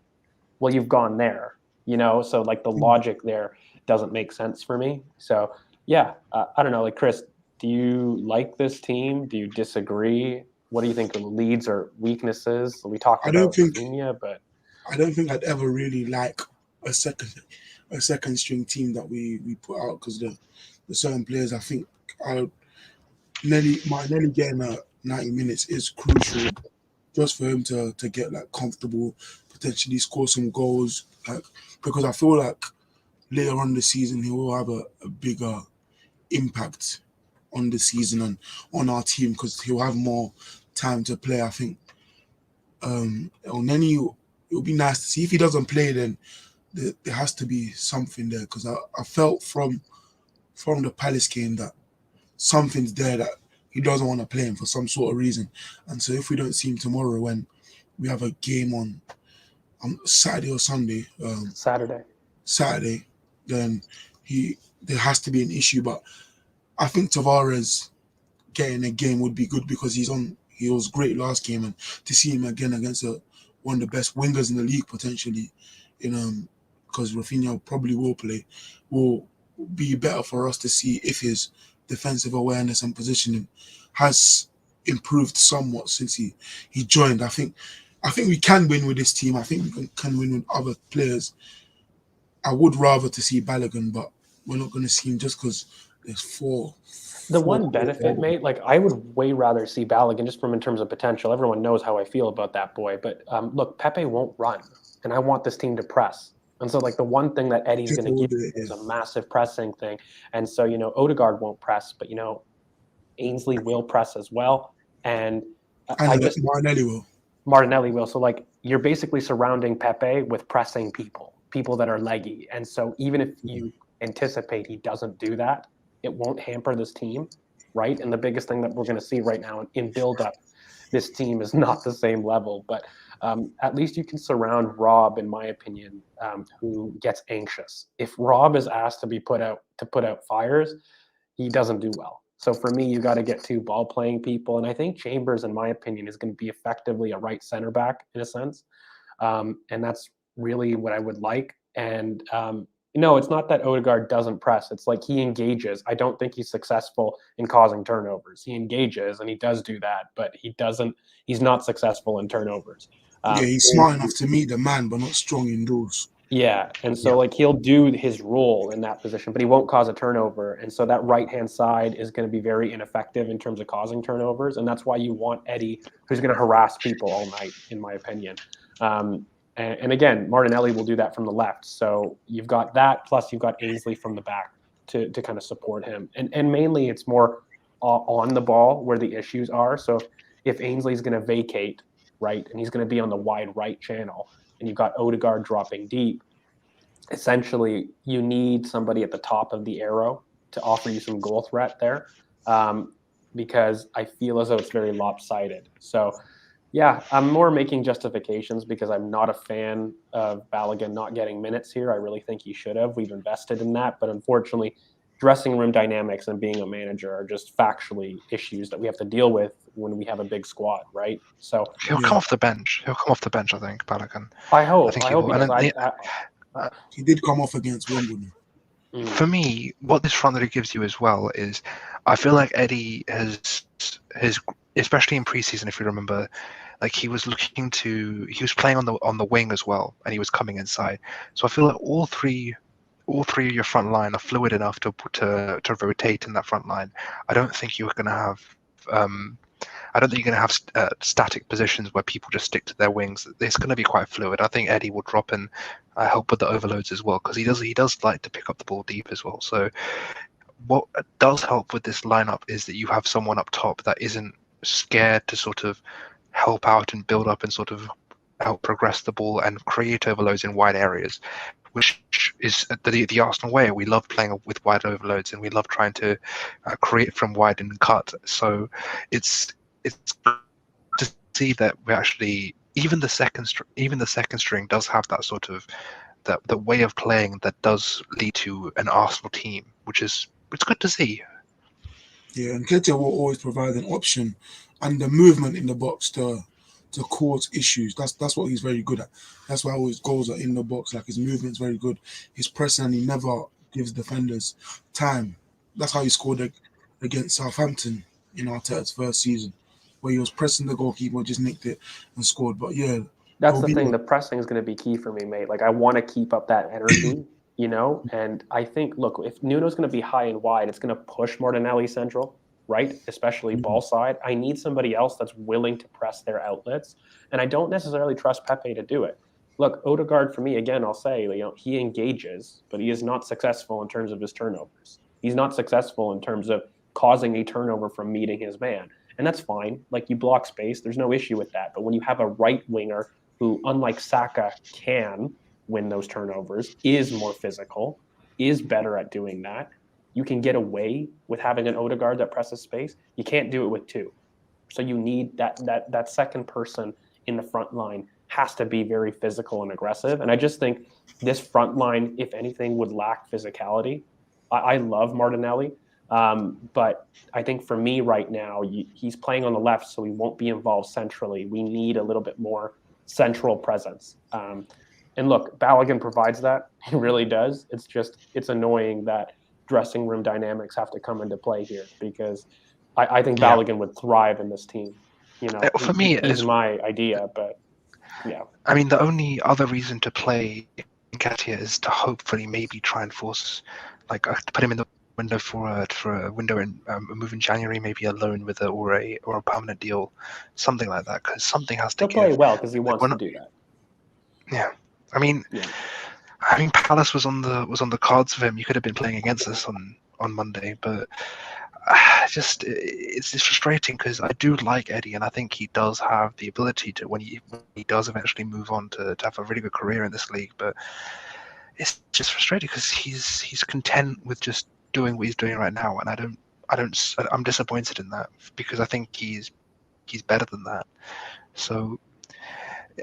well, you've gone there, so like the logic there doesn't make sense for me. So yeah, I don't know, like Chris, do you like this team? Do you disagree? What do you think of Leeds or weaknesses? We talked about Rafinha, but I don't think I'd ever really like a second string team that we put out, because the certain players, I think Nelly getting 90 minutes is crucial just for him to get like comfortable, potentially score some goals, like, because I feel like later on the season he will have a bigger impact on the season and on our team, because he'll have more time to play. I think Elneny, it'll be nice to see. If he doesn't play, then there has to be something there, because I felt from the Palace game that something's there, that he doesn't want to play him for some sort of reason. And so if we don't see him tomorrow, when we have a game on Saturday or Sunday, Saturday, then there has to be an issue. But I think Tavares getting a game would be good, because he was great last game, and to see him again against one of the best wingers in the league potentially, because Rafinha probably will play, will be better for us to see if his defensive awareness and positioning has improved somewhat since he joined. I think we can win with this team. I think we can win with other players. I would rather to see Balogun, but we're not going to see him just because there's four. The one benefit, mate, like I would way rather see Balogun just from in terms of potential. Everyone knows how I feel about that boy. But look, Pepe won't run, and I want this team to press. And so, like, the one thing that Eddie's going to give is a massive pressing thing. And so, Odegaard won't press, but, Ainsley will press as well. And Martinelli will. So, like, you're basically surrounding Pepe with pressing people that are leggy. And so even if you anticipate he doesn't do that, it won't hamper this team, right? And the biggest thing that we're going to see right now in build-up, this team is not the same level. But at least you can surround Rob, in my opinion, who gets anxious. If Rob is asked to put out fires, he doesn't do well. So for me, you got to get two ball-playing people. And I think Chambers, in my opinion, is going to be effectively a right center back in a sense. And that's really what I would like. And no, it's not that Odegaard doesn't press. It's like he engages. I don't think he's successful in causing turnovers. He engages and he does do that, but he's not successful in turnovers. He's smart enough to meet the man, but not strong indoors. Yeah, and so like he'll do his role in that position, but he won't cause a turnover. And so that right-hand side is going to be very ineffective in terms of causing turnovers, and that's why you want Eddie, who's going to harass people all night, in my opinion. And again, Martinelli will do that from the left. So you've got that, plus you've got Ainsley from the back to kind of support him. And mainly it's more on the ball where the issues are. So if Ainsley's going to vacate, right, and he's going to be on the wide right channel, and you've got Odegaard dropping deep, essentially you need somebody at the top of the arrow to offer you some goal threat there, because I feel as though it's very lopsided. So yeah, I'm more making justifications because I'm not a fan of Balogun not getting minutes here. I really think he should have. We've invested in that, but unfortunately, dressing room dynamics and being a manager are just factually issues that we have to deal with when we have a big squad, right? So He'll Yeah, come off the bench. He'll come off the bench, I think, Balogun. I I hope, think I he hope will. he And does. then, he did come off against Wimbledon. for me, what this front three gives you as well is, I feel like Eddie has, especially in preseason, if you remember, like he was playing on the wing as well, and he was coming inside. So I feel like all three of your front line are fluid enough to rotate in that front line. I don't think you're going to have. I don't think you're going to have static positions where people just stick to their wings. It's going to be quite fluid. I think Eddie will drop in, help with the overloads as well, because he does like to pick up the ball deep as well. So what does help with this lineup is that you have someone up top that isn't scared to sort of help out and build up and sort of help progress the ball and create overloads in wide areas, which is the Arsenal way. We love playing with wide overloads and we love trying to create from wide and cut. So it's to see that we actually even the second string does have that sort of the way of playing that does lead to an Arsenal team, which is it's good to see. Yeah, and Ketia will always provide an option and the movement in the box to cause issues. That's what he's very good at. That's why all his goals are in the box. Like his movement's very good. His pressing, and he never gives defenders time. That's how he scored against Southampton in Arteta's first season, where he was pressing the goalkeeper, just nicked it and scored. But yeah, that's he'll the be thing. The pressing is going to be key for me, mate. Like I want to keep up that energy, and I think, look, if Nuno's going to be high and wide, it's going to push Martinelli central, right? Especially ball side. I need somebody else that's willing to press their outlets, and I don't necessarily trust Pepe to do it. Look, Odegaard for me, again, I'll say, he engages, but he is not successful in terms of his turnovers. He's not successful in terms of causing a turnover from meeting his man. And that's fine. Like you block space, there's no issue with that. But when you have a right winger who, unlike Saka, can win those turnovers, is more physical, is better at doing that. You can get away with having an Odegaard that presses space. You can't do it with two. So you need that second person in the front line has to be very physical and aggressive. And I just think this front line, if anything, would lack physicality. I love Martinelli, but I think for me right now, he's playing on the left, so he won't be involved centrally. We need a little bit more central presence. And look, Balogun provides that. He really does. It's annoying that dressing room dynamics have to come into play here because I think Yeah. Balogun would thrive in this team. For me, He's my idea, but yeah. I mean, the only other reason to play Nketiah is to hopefully maybe try and force, to put him in the window for a window in a move in January, maybe a loan with or a permanent deal, something like that, because something has to He'll play give. well because he Like, wants to do that. yeah, I mean, Yeah. Palace was on the cards for him. You could have been playing against us on Monday, but it's just frustrating because I do like Eddie, and I think he does have the ability to when he does eventually move on to have a really good career in this league. But it's just frustrating because he's content with just doing what he's doing right now, and I'm disappointed in that because I think he's better than that. So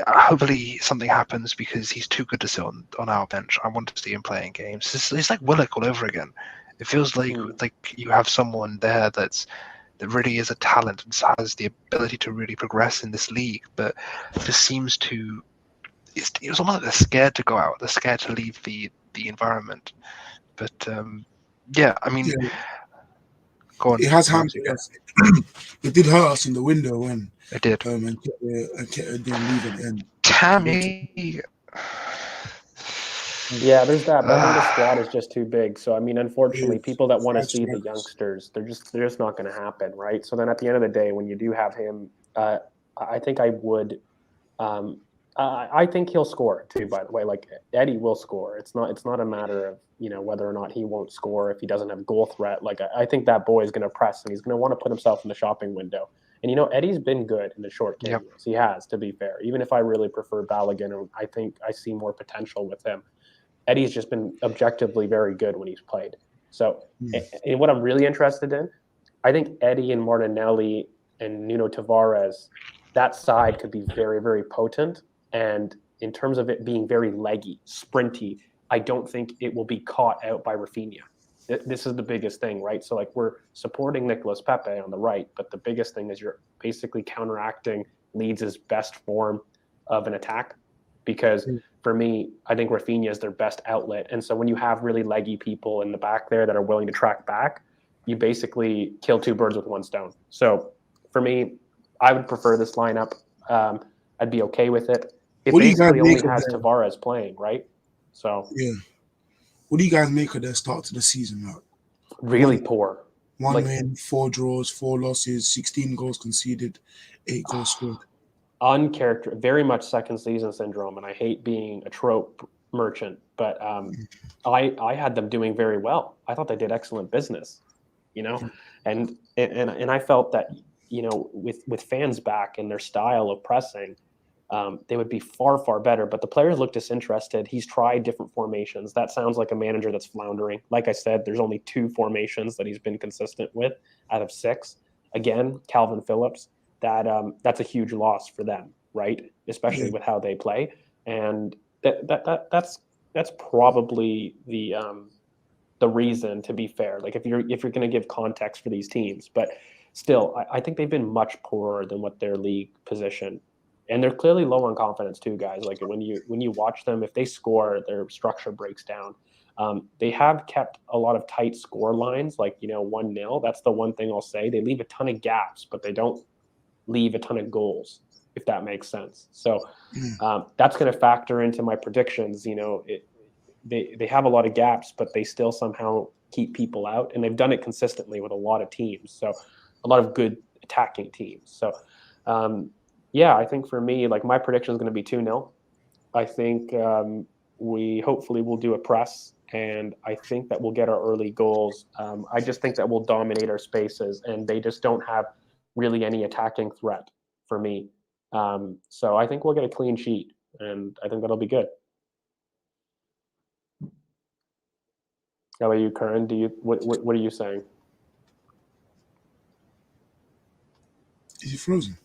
hopefully something happens because he's too good to sit on our bench. I want to see him playing games. It's like Willock all over again. It feels like you have someone there that really is a talent and has the ability to really progress in this league, but just seems to. It's almost like they're scared to go out. They're scared to leave the environment. But yeah, I mean, yeah, go on. it has hampered us. It did hurt us in the window when It did. and Ketia didn't leave at the end. Tammy. Yeah, there's that, but I think the squad is just too big. So I mean, unfortunately, It's people that want to five see the strikers. youngsters, they're just not going to happen, right? So then at the end of the day, when you do have him, I think I would. I think he'll score too. By the way, like Eddie will score. It's not a matter of whether or not he won't score if he doesn't have goal threat. Like I think that boy is going to press and he's going to want to put himself in the shopping window. And Eddie's been good in the short Yep. cameos. He has, to be fair. Even if I really prefer Balogun, I think I see more potential with him. Eddie's just been objectively very good when he's played. So, Mm. and what I'm really interested in, I think Eddie and Martinelli and Nuno Tavares, that side could be very, very potent. And in terms of it being very leggy, sprinty, I don't think it will be caught out by Rafinha. This is the biggest thing, right? So like we're supporting Nicolas Pepe on the right, but the biggest thing is you're basically counteracting Leeds' best form of an attack. Because for me, I think Rafinha is their best outlet. And so when you have really leggy people in the back there that are willing to track back, you basically kill two birds with one stone. So for me, I would prefer this lineup. I'd be okay with it. It What do you guys basically only make of has that? Tavares playing, right? So Yeah. What do you guys make of their start to the season? Like really poor. one Like win, 4 draws, 4 losses, 16 goals conceded, 8 goals scored. Very much second season syndrome, and I hate being a trope merchant, but I had them doing very well. I thought they did excellent business, you know, and I felt that, you know, with fans back and their style of pressing, they would be far better. But the players look disinterested. He's tried different formations. That sounds like a manager that's floundering. Like I said, there's only 2 formations that he's been consistent with out of 6. Again, Calvin Phillips. That's a huge loss for them, right? Especially with how they play, and that's probably the reason. To be fair, like if you're going to give context for these teams, but still, I think they've been much poorer than what their league position, and they're clearly low on confidence too, guys. Like when you watch them, if they score, their structure breaks down. They have kept a lot of tight score lines, like 1-0. That's the one thing I'll say. They leave a ton of gaps, but they don't leave a ton of goals, if that makes sense. So that's going to factor into my predictions. They have a lot of gaps, but they still somehow keep people out, and they've done it consistently with a lot of teams. So a lot of good attacking teams. So I think for me, like my prediction is going to be 2-0. I think we hopefully will do a press, and I think that we'll get our early goals. I just think that we'll dominate our spaces, and they just don't have really any attacking threat for me. So I think we'll get a clean sheet, and I think that'll be good. How about you, Curran? What are you saying? Is he frozen?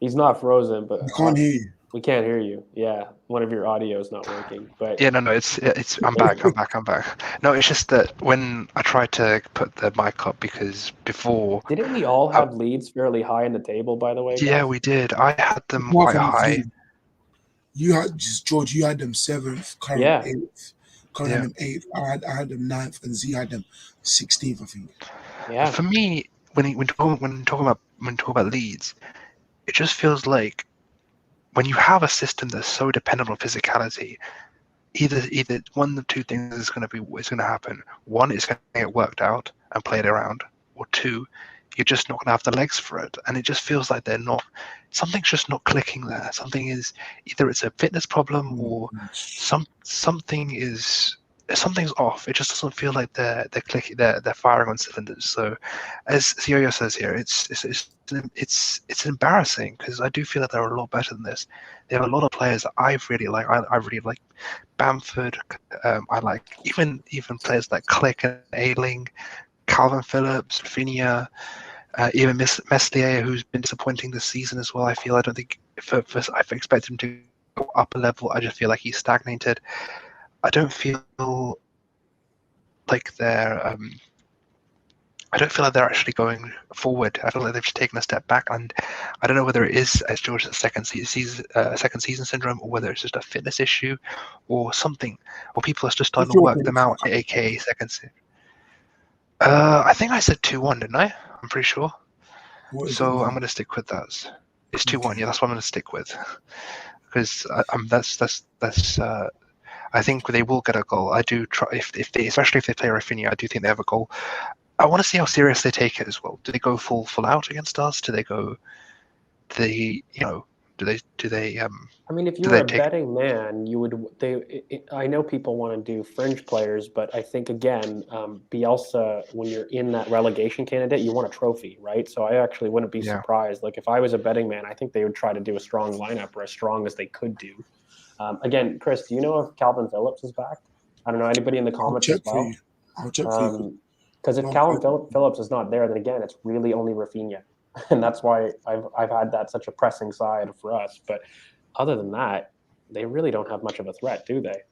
He's not frozen, but I can't hear you. we can't hear you. Yeah, one of your audio is not working. But Yeah, no, it's. I'm back. No, it's just that when I tried to put the mic up, because before. Didn't we all have Leeds fairly high in the table, by the way? Yeah, guys? we did. I had them quite high. You had George. You had them 7th, current Yeah. 8th. Current had them 8th. I had them 9th, and Z had them 16th. I think. Yeah. For me, when talking about Leeds, it just feels like when you have a system that's so dependent on physicality, either one of 2 things is going to happen. One, it's going to get worked out and played around, or 2, you're just not going to have the legs for it. And it just feels like something's just not clicking there. Something's a fitness problem, or something's off. It just doesn't feel like they're clicking, they're firing on cylinders. So, as Yo says here, it's embarrassing, because I do feel that they're a lot better than this. They have a lot of players that I really like. I really like Bamford. I like even players like Click and Ayling, Calvin Phillips, Rafinha, even Meslier, who's been disappointing this season as well. I don't think I've expected him to go up a level. I just feel like he's stagnated. I don't feel like they're actually going forward. I feel like they've just taken a step back, and I don't know whether it is, as George said, second season syndrome, or whether it's just a fitness issue, or something, or people are just starting to work them out, aka second season. I think I said 2-1, didn't I? I'm pretty sure. So I'm going to stick with that. It's 2-1. Yeah, that's what I'm going to stick with, because that's. I think they will get a goal. I do try, especially if they play Rafinha, I do think they have a goal. I want to see how serious they take it as well. Do they go full out against us? Do they Do they I mean, if you do were they a take? betting man, you would. I know people want to do fringe players, but I think again, Bielsa, when you're in that relegation candidate, you want a trophy, right? So I actually wouldn't be Yeah. surprised. Like if I was a betting man, I think they would try to do a strong lineup or as strong as they could do. Again, Chris, do you know if Calvin Phillips is back? I don't know. Anybody in the I'll comments as check for well? you. I'll check for you. Because if Calvin Phillips is not there, then again, it's really only Rafinha, and that's why I've had that such a pressing side for us. But other than that, they really don't have much of a threat, do they?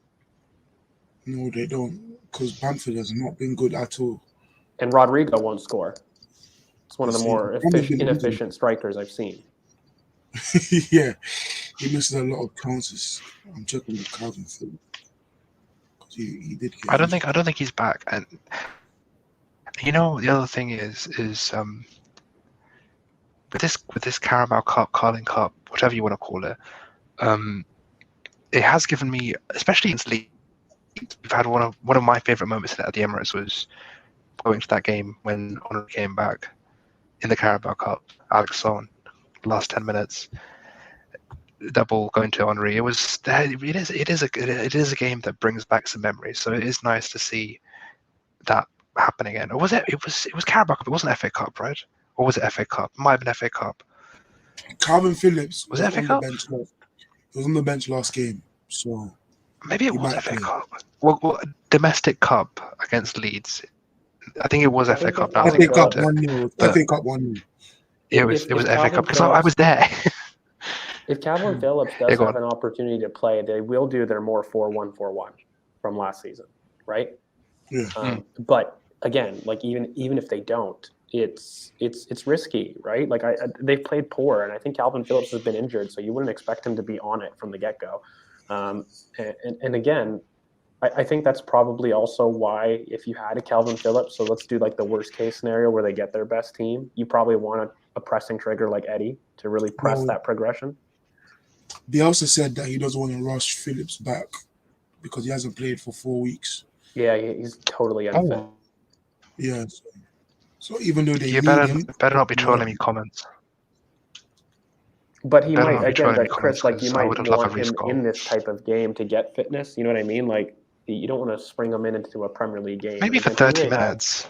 No, they don't, because Bamford has not been good at all. And Rodrigo won't score. It's one of the This more season. Bamford's been inefficient strikers I've seen. yeah, he misses a lot of chances. I'm checking with Calvin Phillips because he did get I don't injured. think he's back. And the other thing is with this Carabao Cup, Carling Cup, whatever you want to call it, it has given me, especially against Leeds, we've had one of my favorite moments at the Emirates was going to that game when Henry came back in the Carabao Cup. Alex Son, last 10 minutes, that ball going to Henry. It is a game that brings back some memories. So it is nice to see that happen again. Or was it? It was Carabao Cup. It wasn't FA Cup, right? Or was it FA Cup? It might have been FA Cup. Calvin Phillips Was was it FA on the Cup? bench. He was on the bench last game, so Maybe it he was might FA play. Cup. Well, domestic cup against Leeds. I think it was I FA think Cup. if Now I FA think Calvin Cup about it, Phillips, 1-0. but FA Cup 1-0. it was if FA Cup Calvin because I was Phillips, there. if Calvin Phillips Yeah, does go have on. an opportunity to play, they will do their more 4-1-4-1 from last season, right? Yeah. But again, like even if they don't, it's risky, right? Like they've played poor, and I think Calvin Phillips has been injured, so you wouldn't expect him to be on it from the get go. And again, I think that's probably also why if you had a Calvin Phillips, so let's do like the worst case scenario where they get their best team, you probably want a pressing trigger like Eddie to really press Well, that progression. Bielsa said that he doesn't want to rush Phillips back because he hasn't played for 4 weeks. Yeah, he's totally unfit. Oh, Yeah. So even though they you need him, better not be yeah, trolling me comments. But he Better might not be again, trolling me but Chris, comments like you because I might would love a want Reece him goal. in this type of game to get fitness. You know what I mean? Like you don't want to spring him into a Premier League game. Maybe And for again, who do 30 they have? minutes.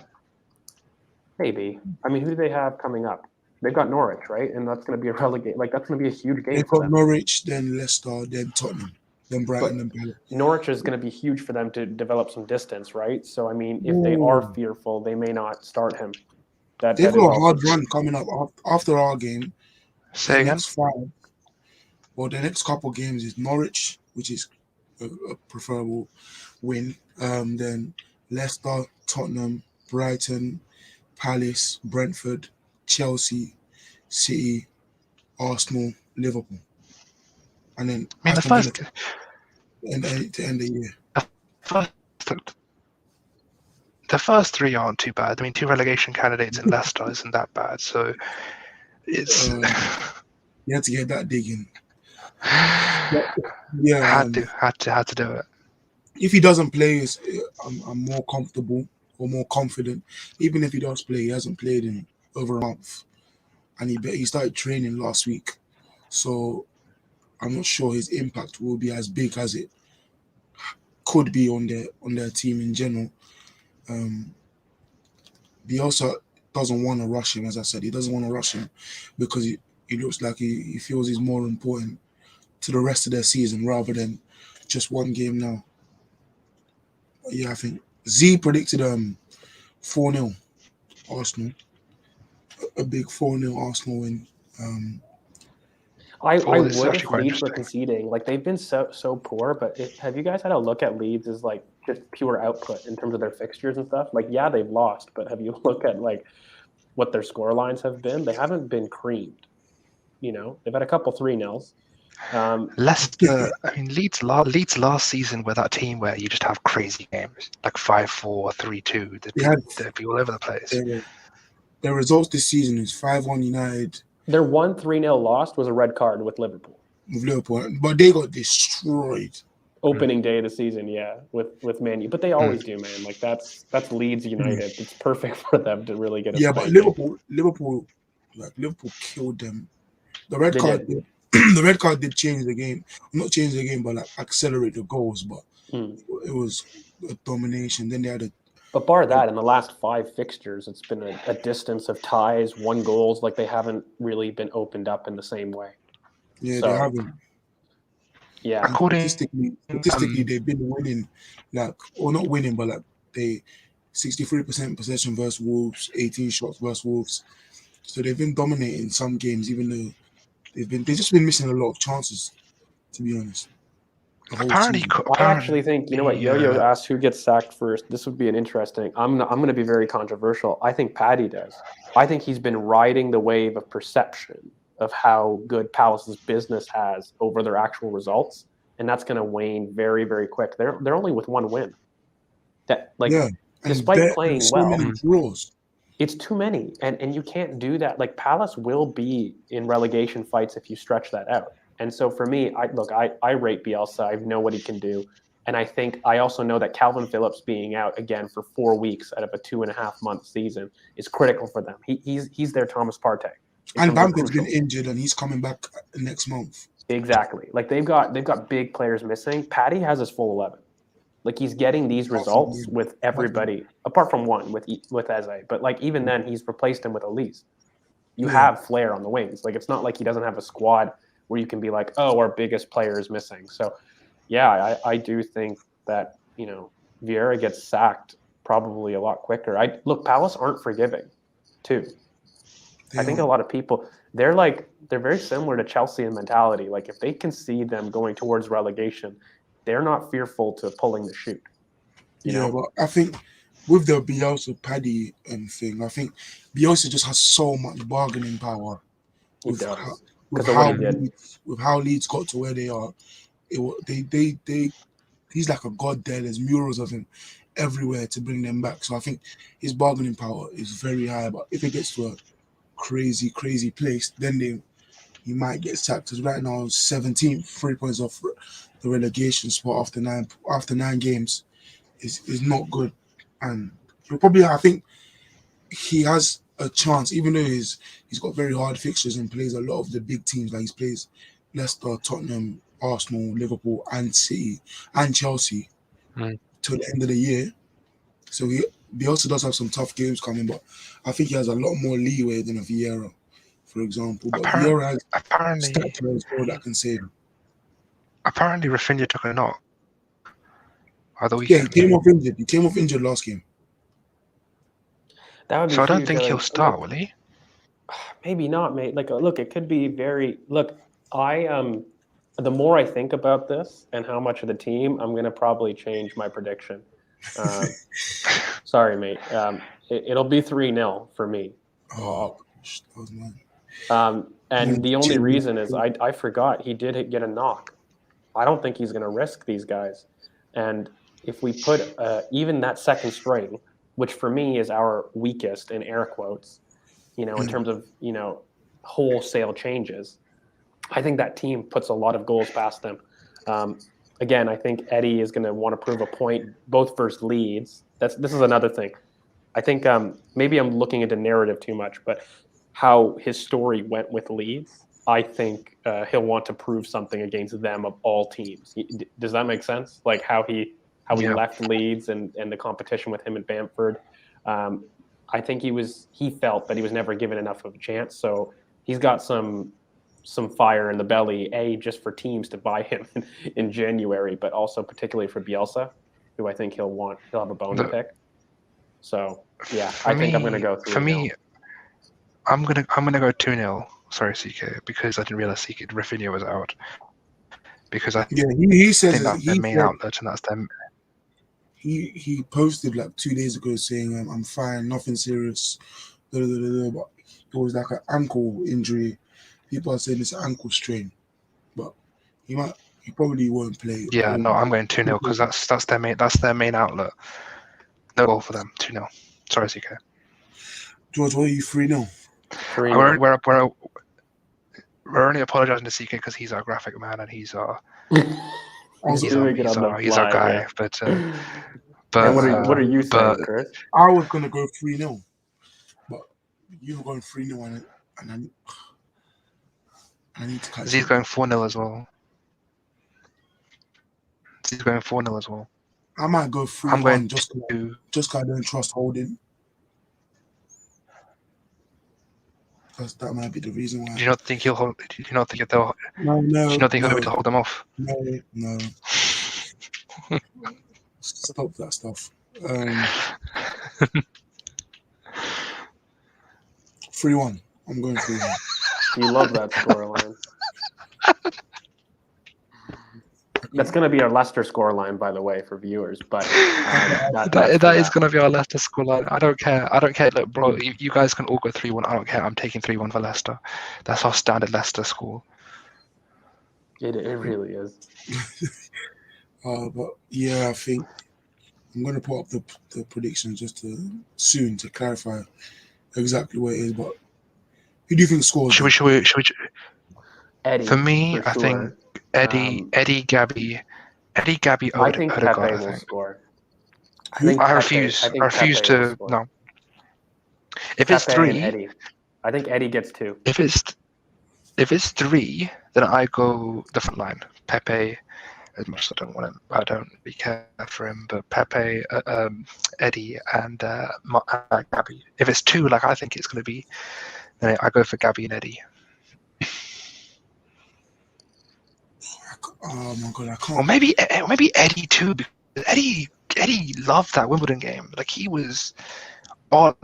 Maybe. I mean, who do they have coming up? They've got Norwich, right? And that's going to be a relegate. Like that's going to be a huge game they've for got them. Norwich, then Leicester, then Tottenham, then Brighton, But and Palace. Norwich is going to be huge for them to develop some distance, right? So I mean, if they Ooh. are fearful, they may not start him. They've That is got a also hard true. run coming up after our game. Say The again? next 5. Well, the next couple games is Norwich, which is a preferable win. Then Leicester, Tottenham, Brighton, Palace, Brentford, Chelsea, City, Arsenal, Liverpool, and then I mean, Aston Villa to end the year. The first 3 aren't too bad. I mean, 2 relegation candidates in Leicester isn't that bad. So it's You had to get that digging. Yeah, had to do it. if he doesn't play, I'm more comfortable or more confident. Even if he does play, he hasn't played in over a month, and he started training last week, so I'm not sure his impact will be as big as it could be on their team in general. Bielsa doesn't want to rush him, as I said. He doesn't want to rush him because he looks like he feels he's more important to the rest of their season rather than just one game now. But yeah, I think Z predicted 4-0 Arsenal. A big 4-0 Arsenal win. I This is would actually if quite Leeds were interesting. conceding. Like they've been so poor, but have you guys had a look at Leeds as like just pure output in terms of their fixtures and stuff? Like yeah, they've lost, but have you looked at like what their score lines have been? They haven't been creamed. You know, they've had a couple 3-0s. Leicester, I mean, Leeds last season were that team where you just have crazy games, like 5-4, 3-2. They'd be all over the place. Their results this season is 5-1 United. Their 1-3-0 loss was a red card with Liverpool. With Liverpool, but they got destroyed. Opening day of the season, yeah, with Man U. But they always do, man. Like that's Leeds United. It's perfect for them to really get a Yeah, but spanking. Liverpool killed them. The red They card, did. the red card did change the game. Not change the game, but like accelerate the goals. But Mm. it was a domination. Then they had But bar that, in the last 5 fixtures, it's been a distance of ties, 1 goals. Like they haven't really been opened up in the same way. they So haven't. yeah, And According, statistically, they've been winning, like, or not winning, but like they 63% possession versus Wolves, 18 shots versus Wolves. So they've been dominating some games, even though they've just been missing a lot of chances. To be honest, the whole apparently, season. I actually think, you know what, Yo-Yo uh, asked who gets sacked first. This would be an interesting. I'm going to be very controversial. I think Paddy does. I think he's been riding the wave of perception of how good Palace's business has over their actual results, and that's going to wane very, very quick. They're only with 1 win. That Yeah, and despite there are playing so well, many draws. it's too many, and you can't do that. Like Palace will be in relegation fights if you stretch that out. And so for me, I rate Bielsa. I know what he can do, and I think I also know that Calvin Phillips being out again for 4 weeks out of a 2.5 month season is critical for them. He's their Thomas Partey in And terms of Bamford's been crucial. injured, and he's coming back next month. Exactly. Like they've got big players missing. Paddy has his full 11. Like he's getting these Apart from results him. with everybody apart from one with Eze. But like even then, he's replaced him with Elise. You Yeah, have Flair on the wings. Like it's not like he doesn't have a squad where you can be like, oh, our biggest player is missing. So yeah, I do think that, Vieira gets sacked probably a lot quicker. Palace aren't forgiving too. they I think are. a lot of people they're very similar to Chelsea in mentality. Like if they can see them going towards relegation, they're not fearful to pulling the chute. You Yeah, know, but I think with the Bielsa Paddy thing, I think Bielsa just has so much bargaining power he with how, does because of what he did. With how Leeds got to where they are. They he's like a god there. There's murals of him everywhere to bring them back. So I think his bargaining power is very high. But if it gets to a crazy place, then he might get sacked. Because right now, 17th, 3 points off the relegation spot after nine games is not good. And he'll probably, I think he has a chance, even though he's got very hard fixtures and plays a lot of the big teams. Like he plays Leicester, Tottenham, Arsenal, Liverpool, and City, and Chelsea Mm. till the end of the year. So he also does have some tough games coming, but I think he has a lot more leeway than a Vieira, for example. But Vieira has apparently, stat players all that can save him. apparently, Rafinha took a knock by the Yeah, he weekend, came off injured. He came off injured last game. That would be so I don't huge. think he'll start, will he? Maybe not, mate. Like, look, it could be very. Look, the more I think about this and how much of the team, I'm gonna probably change my prediction. Sorry, mate. It'll be 3-0 for me. Oh, gosh, that was mine. And the only Chill. reason is I forgot he did get a knock. I don't think he's going to risk these guys. And if we put even that second string, which for me is our weakest in air quotes, in terms of, wholesale changes, I think that team puts a lot of goals past them. Again, I think Eddie is going to want to prove a point both versus Leeds. This is another thing. I think maybe I'm looking into narrative too much, but how his story went with Leeds, I think he'll want to prove something against them of all teams. Does that make sense? Like how he left Leeds and the competition with him at Bamford. I think he felt that he was never given enough of a chance. So he's got some fire in the belly, just for teams to buy him in January, but also particularly for Bielsa, who I think he'll have a bone to pick. So yeah, I think I'm going to go 3-0. For me, I'm gonna go 2-0. Sorry, CK, because I didn't realize Rafinha was out. Because I he says think that's their main outlet, and that's them. He posted like 2 days ago saying I'm fine, nothing serious. But it was like an ankle injury. People are saying it's an ankle strain, but he probably won't play. Yeah, no, I'm going 2-0 because that's their main outlet. No goal for them. 2-0. Sorry, CK. George, what are you 3-0? We're only apologising to CK because he's our graphic man and he's our he's our guy. Yeah. But what are you saying, Chris? I was gonna go 3-0, but you were going 3-0 and I need to catch Z's up. going 4-0 as well. Z's going 4-0 as well. I might go I'm going 3-1 just to. because I don't trust Holding. That might be the reason why. Do you not think he'll hold? Do you not think they'll? No, Do you not think he'll be able no, to hold them off? no. Stop that stuff. 3-1. I'm going 3-1. You love that scoreline. That's going to be our Leicester scoreline, by the way, for viewers. But that is going to be our Leicester scoreline. I don't care. Look, bro, you guys can all go 3-1. I don't care. I'm taking 3-1 for Leicester. That's our standard Leicester score. It really is. But yeah, I think I'm going to put up the prediction just soon to clarify exactly what it is. But who do you think scores? Should we? Eddie. For me, for I sure. think Eddie, Gabby, I think Odegaard. Pepe will score. I refuse to. No. If it's Pepe 3, and Eddie. I think Eddie gets 2. If it's 3, then I go the front line. Pepe, as much as I don't want him, I don't really care for him. But Pepe, Eddie, and Gabby. If it's 2, like I think it's going to be, then I go for Gabby and Eddie. Oh my god, I can't. Or maybe Eddie too, because Eddie loved that Wimbledon game. Like he was on.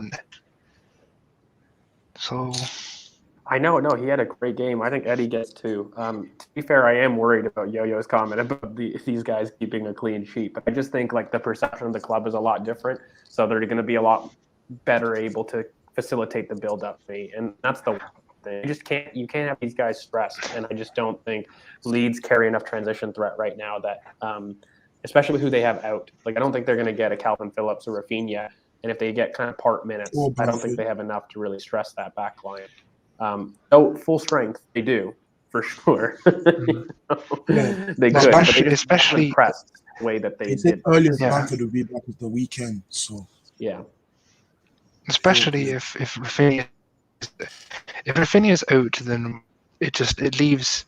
So I know, no, he had a great game. I think Eddie gets 2. To be fair, I am worried about Yo-Yo's comment about these guys keeping a clean sheet, but I just think like the perception of the club is a lot different, so they're going to be a lot better able to facilitate the build-up fee, and that's the thing. You can't have these guys stressed, and I just don't think Leeds carry enough transition threat right now that, especially with who they have out. Like I don't think they're going to get a Calvin Phillips or Rafinha, and if they get kind of part minutes, I don't think they have enough to really stress that back line. Though full strength, they do for sure. They could, but they just especially pressed the way that they did earlier. Bamford would be back at the weekend, so yeah. Especially if Rafinha is out, then it leaves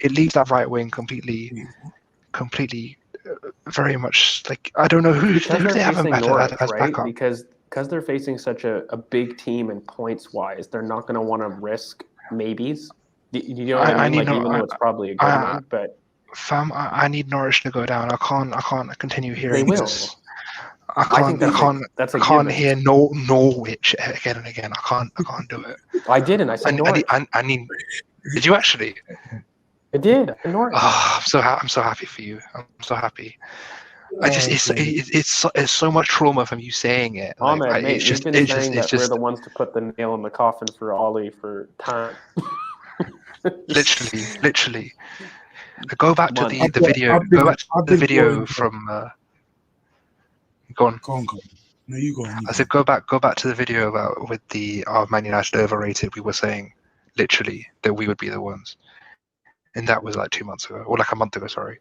that right wing completely very much like I don't know who they have him better as right? backup. Because they're facing such a big team and points wise, they're not going to want to risk maybes. You know what I mean? Even though it's probably a good one, but fam, I need Norwich to go down. I can't continue hearing they will. this. I can't hear Norwich again and again. I can't do it. I didn't. I said Norwich. I need. Did you actually? I did. Norwich. Oh, I'm so happy for you. I'm so happy. It's so much trauma from you saying it. Ahmed, mate, you've been saying that we're the ones to put the nail in the coffin for Ollie for time. literally. Go back to the video. Go back to the video from. Go on. No, you go on. I said go back to the video about with the Man United overrated. We were saying literally that we would be the ones, and that was like 2 months ago, or like a month ago. Sorry.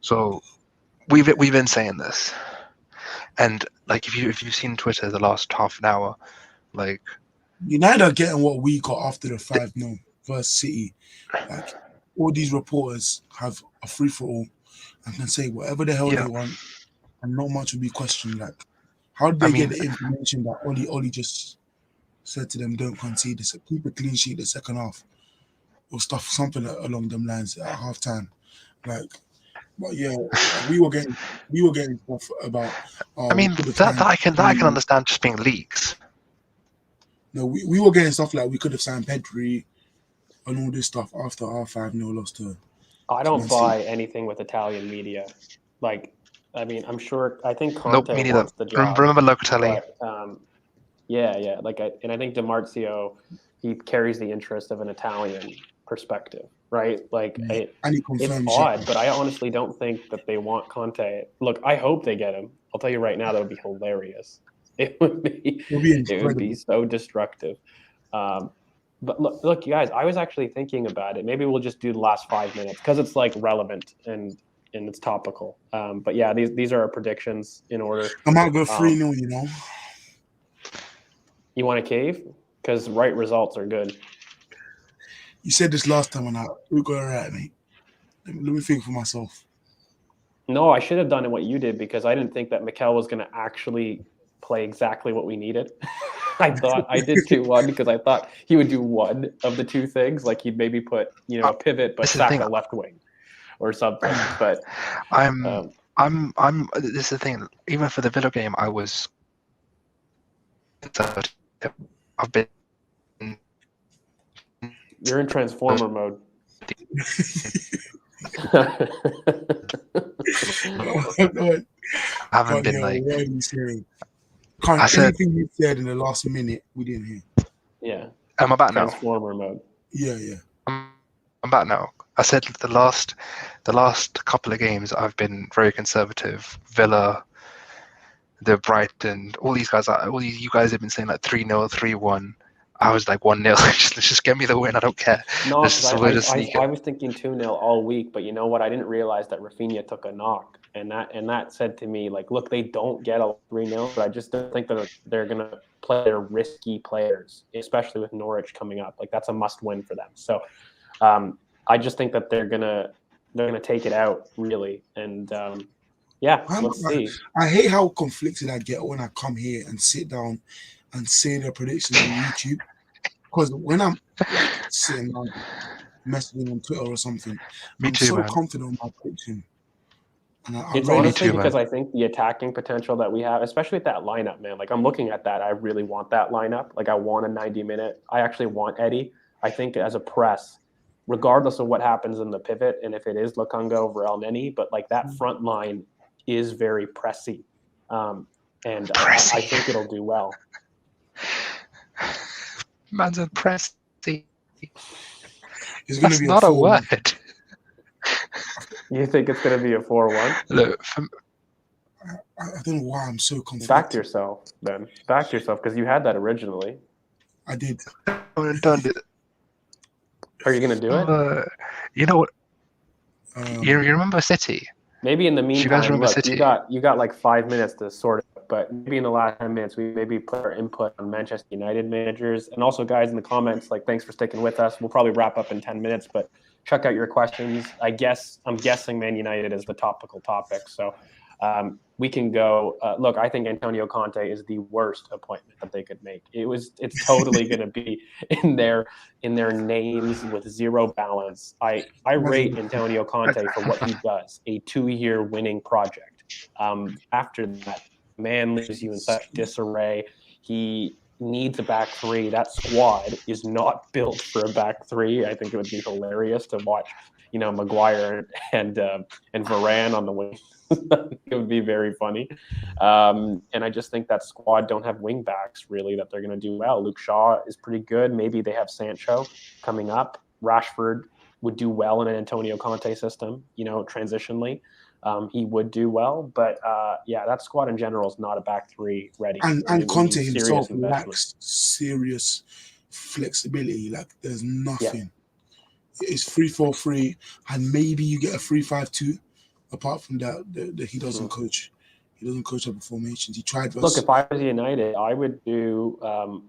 So we've been saying this, and like if you've seen Twitter the last half an hour, like United are getting what we got after the 5-0 versus City. Like all these reporters have a free for all and can say whatever the hell they want, and not much will be questioned. Like, how did they get the information that Ollie just said to them, "Don't concede, keep a clean sheet the second half," or something along them lines at halftime? Like, but yeah, we were getting stuff about. That I can understand just being leaks. No, we were getting stuff like we could have signed Pedri and all this stuff after our 5-0 loss to. I don't buy anything with Italian media. Like, I mean, I'm sure. I think Conte wants the job. Remember Locatelli? Yeah. Like, I think DiMarzio, he carries the interest of an Italian perspective, right? Like, it's odd, but I honestly don't think that they want Conte. Look, I hope they get him. I'll tell you right now, that would be hilarious. It would be so destructive. But look, you guys, I was actually thinking about it. Maybe we'll just do the last 5 minutes because it's like relevant and it's topical. But yeah, these are our predictions in order. I might go 3-0, you know. You want a cave? Because right results are good. You said this last time, and we got it right, mate. Let me think for myself. No, I should have done what you did because I didn't think that Mikel was going to actually play exactly what we needed. I thought I did 2-1 because I thought he would do one of the two things, like he'd maybe put a pivot but Saka left wing or something. But this is the thing. Even for the Villa game, I was. I've been. You're in transformer mode. I haven't been like. Anything you said in the last minute, we didn't hear. Yeah. Am I back now? Transformer mode. Yeah. I'm back now. I said the last couple of games I've been very conservative. Villa, the Brighton, all you guys have been saying like 3-0, 3-1. I was like 1-0. just get me the win. I don't care. No, I was thinking 2-0 all week, but you know what? I didn't realize that Rafinha took a knock, and that said to me like, look, they don't get a 3-0, but I just don't think that they're gonna play their risky players, especially with Norwich coming up. Like that's a must-win for them. So, I just think that they're gonna take it out really, and let's see. I hate how conflicted I get when I come here and sit down and say their predictions on YouTube, because when I'm sitting down messaging on Twitter or something, I'm so confident on my prediction. It's honestly because I think the attacking potential that we have, especially with that lineup, man. Like I'm looking at that, I really want that lineup. Like I want a 90-minute. I actually want Eddie. I think as a press, regardless of what happens in the pivot, and if it is Lokonga over El Neni, but like that front line is very pressy, and I think it'll do well. Man's a pressy. That's not a word. You think it's going to be a 4-1? Look, I don't know why I'm so confident. Back to yourself, then. Back to yourself, because you had that originally. I did. Don't do it. Are you going to do it? You know what? You remember City? Maybe in the meantime, you guys remember City? You got like 5 minutes to sort it. But maybe in the last 10 minutes, we maybe put our input on Manchester United managers. And also, guys, in the comments, like, thanks for sticking with us. We'll probably wrap up in 10 minutes, but check out your questions. I'm guessing Man United is the topical topic. So we can go. Look, I think Antonio Conte is the worst appointment that they could make. It's totally going to be in their names with zero balance. I rate Antonio Conte for what he does, a 2-year winning project. After that, man leaves you in such disarray. He needs a back three. That squad is not built for a back three. I think it would be hilarious to watch, Maguire and Varane on the wing. It would be very funny. And I just think that squad don't have wing backs really that they're going to do well. Luke Shaw is pretty good. Maybe they have Sancho coming up. Rashford would do well in an Antonio Conte system, transitionally. He would do well, but that squad in general is not a back three ready. And Conte himself lacks serious flexibility. Like there's nothing. Yeah. It's 3-4-3, and maybe you get a 3-5-2. Apart from that, he doesn't coach. He doesn't coach up formations. He tried. Look, if I was United, I would do.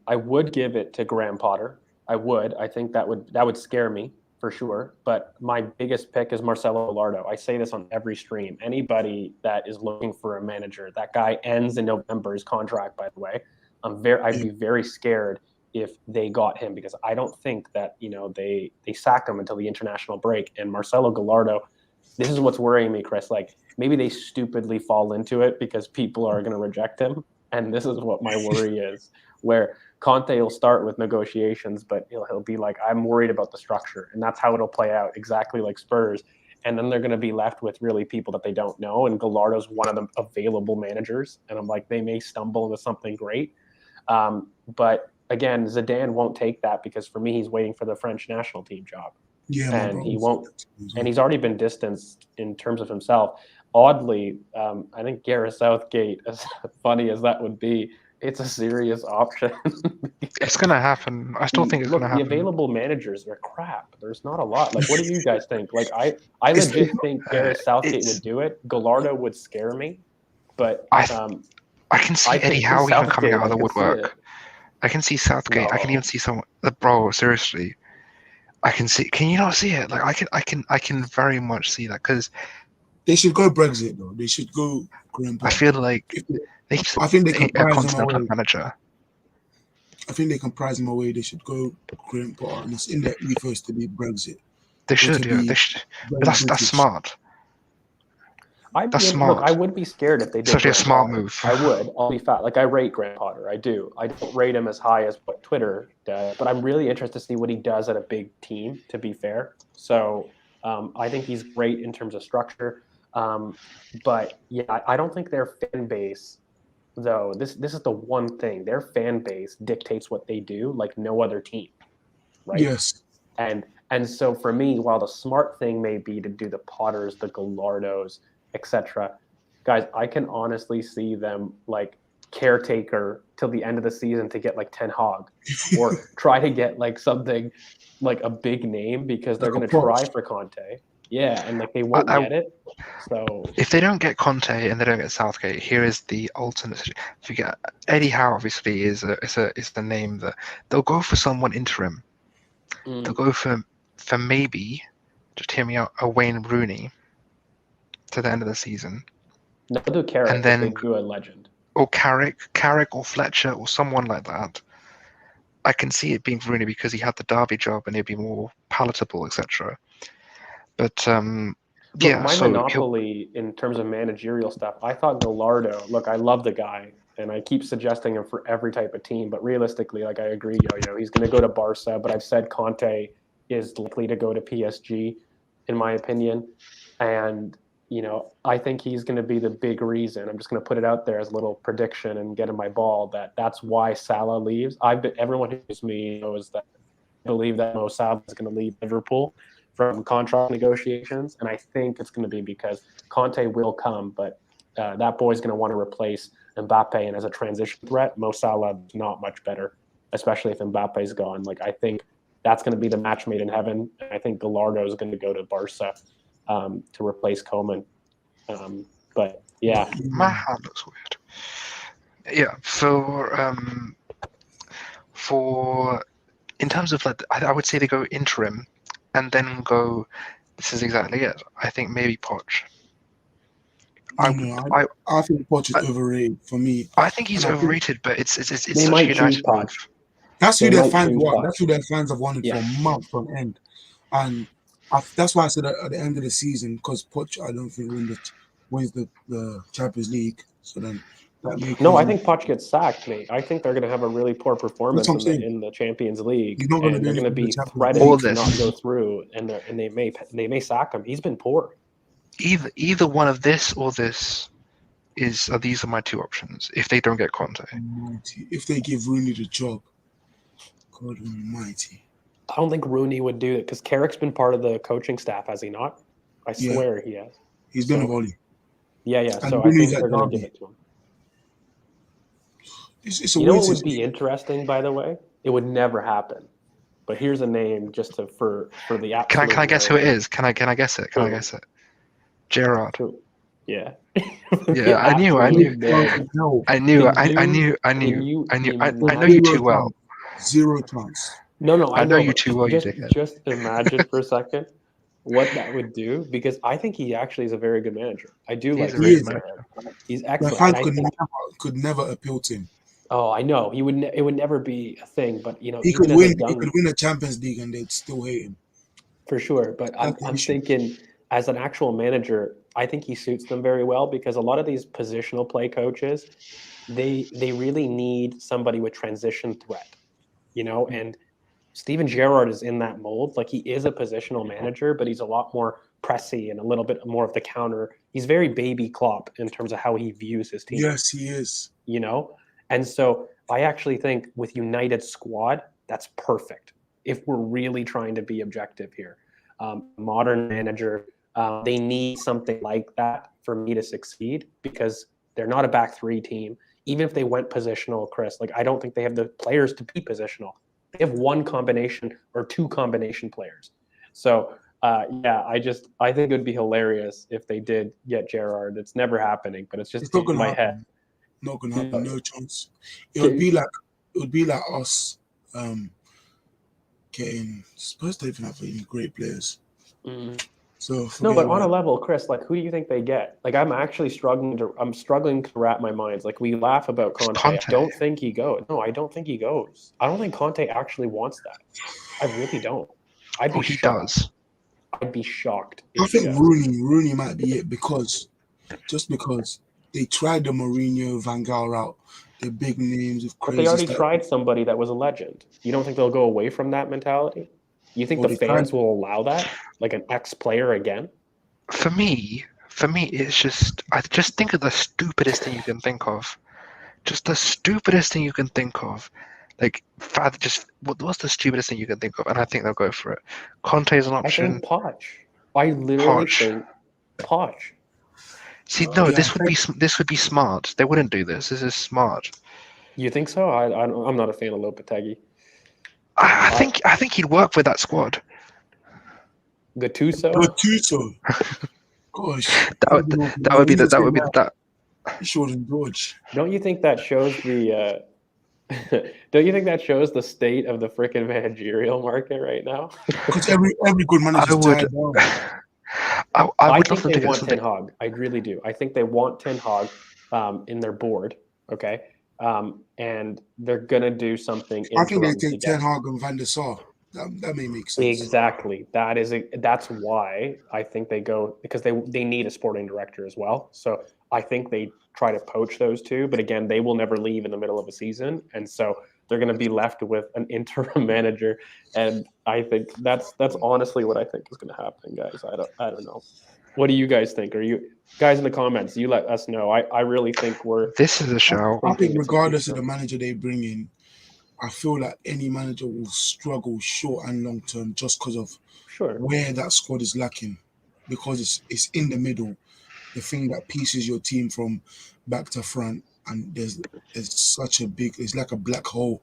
I would give it to Graham Potter. I would. I think that would scare me. For sure, but my biggest pick is Marcelo Gallardo. I say this on every stream. Anybody that is looking for a manager, that guy ends in November, his contract, by the way. I'd be very scared if they got him, because I don't think that they sack him until the international break. And Marcelo Gallardo, this is what's worrying me, Chris. Like maybe they stupidly fall into it because people are going to reject him, and this is what my worry is. Where Conte will start with negotiations, but he'll be like, I'm worried about the structure. And that's how it'll play out, exactly like Spurs. And then they're going to be left with really people that they don't know. And Gallardo's one of the available managers. And I'm like, they may stumble into something great. But again, Zidane won't take that because for me, he's waiting for the French national team job. Yeah, and he won't. And he's already been distanced in terms of himself. Oddly, I think Gareth Southgate, as funny as that would be, it's a serious option. It's going to happen. I still think it's going to happen. The available managers are crap. There's not a lot. Like, what do you guys think? Like, I legit think Gareth Southgate would do it. Gallardo would scare me, but I can see Eddie Howe even coming out of the woodwork. I can see Southgate. No. I can even see someone. Bro, seriously, I can see. Can you not see it? Like I can very much see that because They should go Brexit though. They should go Graham I Potter. feel like If they- they I think they can a prize him continental away. manager. I think they can prize him away. They should go Graham Potter, and it's in their ethos to be Brexit They or should, to yeah. be They should. But very that's British. smart. That's Look, smart. I would be scared if they It's did actually a Graham smart Potter. move. I would. I'll be fat. Like I rate Graham Potter. I do. I don't rate him as high as what Twitter does, but I'm really interested to see what he does at a big team. To be fair, so I think he's great in terms of structure. But yeah, I don't think their fan base, though. This is the one thing their fan base dictates what they do, like no other team, right? Yes. And so for me, while the smart thing may be to do the Potters, the Gallardos, etc., guys, I can honestly see them like caretaker till the end of the season to get like Ten Hag, or try to get like something like a big name because they're Like a going to try Poch. for Conte. Yeah, and like they won't get it. So If they don't get Conte and they don't get Southgate, here is the alternate. If you get Eddie Howe, obviously is the name that they'll go for someone interim. They'll go for maybe, just hear me out, a Wayne Rooney to the end of the season, no, they'll do Carrick and then if they do a legend. or Carrick or Fletcher or someone like that. I can see it being Rooney because he had the Derby job and it'd be more palatable, etc. But Look, yeah, my so he'll, monopoly in terms of managerial stuff, I thought Gallardo, look, I love the guy and I keep suggesting him for every type of team, but realistically, like I agree, he's going to go to Barca, but I've said Conte is likely to go to PSG, in my opinion. And, I think he's going to be the big reason. I'm just going to put it out there as a little prediction and get in my ball that's why Salah leaves. Everyone who knows me knows that I believe that Mo Salah is going to leave Liverpool from contract negotiations, and I think it's going to be because Conte will come, but that boy's going to want to replace Mbappe, and as a transition threat, Mo Salah is not much better, especially if Mbappe's gone. Like I think that's going to be the match made in heaven. And I think Gallardo is going to go to Barca to replace Koeman. But yeah, my hand looks weird. Yeah, for in terms of like, I would say they go interim, and then go. This is exactly it. I think maybe Poch. I think Poch is overrated for me. I think he's And I think overrated, but it's they such a might choose United Poch. move. that's who They their might fans choose want. Poch. That's who their fans have wanted Yeah. for months on end. And that's why I said at the end of the season, because Poch, I don't think wins the Champions League. So then that may No, cause I think Poch gets sacked, mate. I think they're going to have a really poor performance That's what I'm in the Champions League, He's not gonna and do they're going to anything in be the Champions threatened League. to All not this. go through, and they may sack him. He's been poor. Either one of this or this these are my two options if they don't get Conte. Almighty. If they give Rooney the job, God Almighty. I don't think Rooney would do it because Carrick's been part of the coaching staff, has he not? I swear he has. He's been a volley. Yeah. And So I Rooney's think at they're going to Derby. give it to him. It's a You know weird what would be situation. interesting, by the way? It would never happen. But here's a name just for the absolute. Can I guess who it is? Can I guess it? Can I Who? guess it? Gerard. Who? Yeah. Yeah, I knew. I knew you too well. Zero chance. No, I know you but too well, you just, dickhead. just imagine for a second what that would do, because I think he actually is a very good manager. I do He's like a him. very He good is. manager. He's The excellent. fans And I think, could never appeal to him. oh, I know it would never be a thing. But He even could as win. a young, He could win a Champions League and they'd still hate him. for sure. But I'm That's the issue. thinking as an actual manager, I think he suits them very well, because a lot of these positional play coaches, they really need somebody with transition threat, and Steven Gerrard is in that mold. Like, he is a positional manager, but he's a lot more pressy and a little bit more of the counter. He's very baby Klopp in terms of how he views his team. Yes, he is. And so I actually think with United squad, that's perfect if we're really trying to be objective here. Modern manager, they need something like that for me to succeed, because they're not a back three team. Even if they went positional, Chris, like, I don't think they have the players to be positional. They have one combination or two combination players. So I think it would be hilarious if they did get Gerrard. It's never happening, but it's just It's not in gonna my happen. head. Not gonna happen. No chance. It would be like us getting Spurs don't even have any great players. Mm. So No, forget but on about a it. level, Chris, like who do you think they get? Like I'm struggling to wrap my minds. Like we laugh about It's Conte. I Conte. don't think he goes. No, I don't think he goes. I don't think Conte actually wants that. I really don't. I'd be Oh, he shocked. does. I'd be shocked I if he think does. Rooney might be it because they tried the Mourinho Van Gaal route, the big names with But they crazy already stuff. tried somebody that was a legend. You don't think they'll go away from that mentality? You think Or the they tried fans will allow that? Like an ex-player again? For me, it's just I just think of the stupidest thing you can think of. Just the stupidest thing you can think of. Like, what's the stupidest thing you can think of? And I think they'll go for it. Conte's an I option. think Poch. I literally Poch. think Poch. See, no, yeah, this would be smart. They wouldn't do this. This is smart. You think so? I'm not a fan of Lopetegui. I think he'd work with that squad. Gattuso? Gattuso. Gosh, That would that would be the that would be the, that. Jordan George. Don't you think that shows the don't you think that shows the state of the freaking managerial market right now? Because every good manager's I would. tied down. I I would love think them they to get want something. Ten Hag. I really do. I think they want Ten Hag in their board. Okay, and they're gonna do something I think they interim to take Ten get. Hag and Van der Sar. That may make sense. Exactly. That's why I think they go because they need a sporting director as well. So I think they try to poach those two, but again, they will never leave in the middle of a season, and so they're going to be left with an interim manager. And I think that's honestly what I think is going to happen, guys. I don't know. What do you guys think? Are you guys in the comments? You let us know. I really think we're This is a show. I thinking think it's regardless of the manager they bring in, I feel like any manager will struggle short and long term just because of sure. where that squad is lacking. Because it's in the middle, the thing that pieces your team from back to front, and there's such a big, it's like a black hole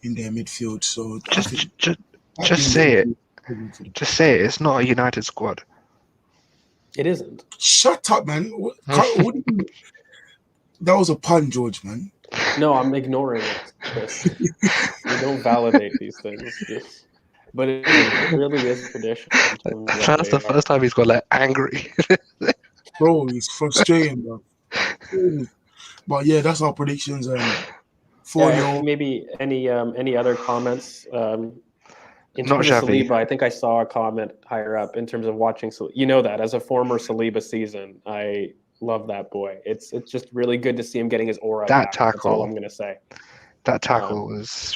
in their midfield. So I Just think just that just being say it. the Just say it. It's not a United squad. It isn't. Shut up, man. What do you, that was a pun, George, man. No, I'm ignoring it, Chris. We don't validate these things. But it really is tradition. That's the first time he's got like angry. Bro, it's frustrating, bro. But yeah, that's our predictions. 4-0. Maybe any other comments in Not terms of Xavi. Saliba? I think I saw a comment higher up in terms of watching. You know that as a former Saliba season, I love that boy. It's just really good to see him getting his aura That back. That's all tackle. I'm gonna say. That tackle was.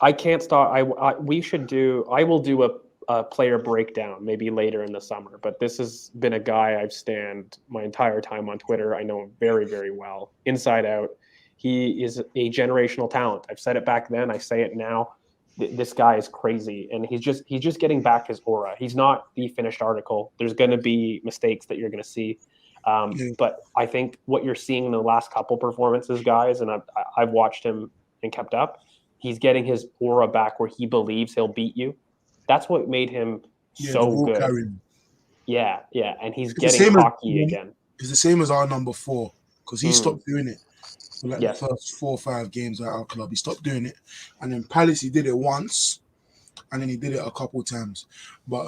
I can't stop. We should do. I will do a player breakdown maybe later in the summer. But this has been a guy I've stand my entire time on Twitter. I know him very, very well, inside out. He is a generational talent. I've said it back then. I say it now. This guy is crazy, and he's just getting back his aura. He's not the finished article. There's going to be mistakes that you're going to see. But I think what you're seeing in the last couple performances, guys, and I've watched him and kept up. He's getting his aura back where he believes he'll beat you. That's what made him so good. Carrying. Yeah, and he's getting cocky again. It's the same as our number 4 because he stopped doing it for like Yes. the first 4 or 5 games at our club. He stopped doing it, and then Palace he did it once, and then he did it a couple times. But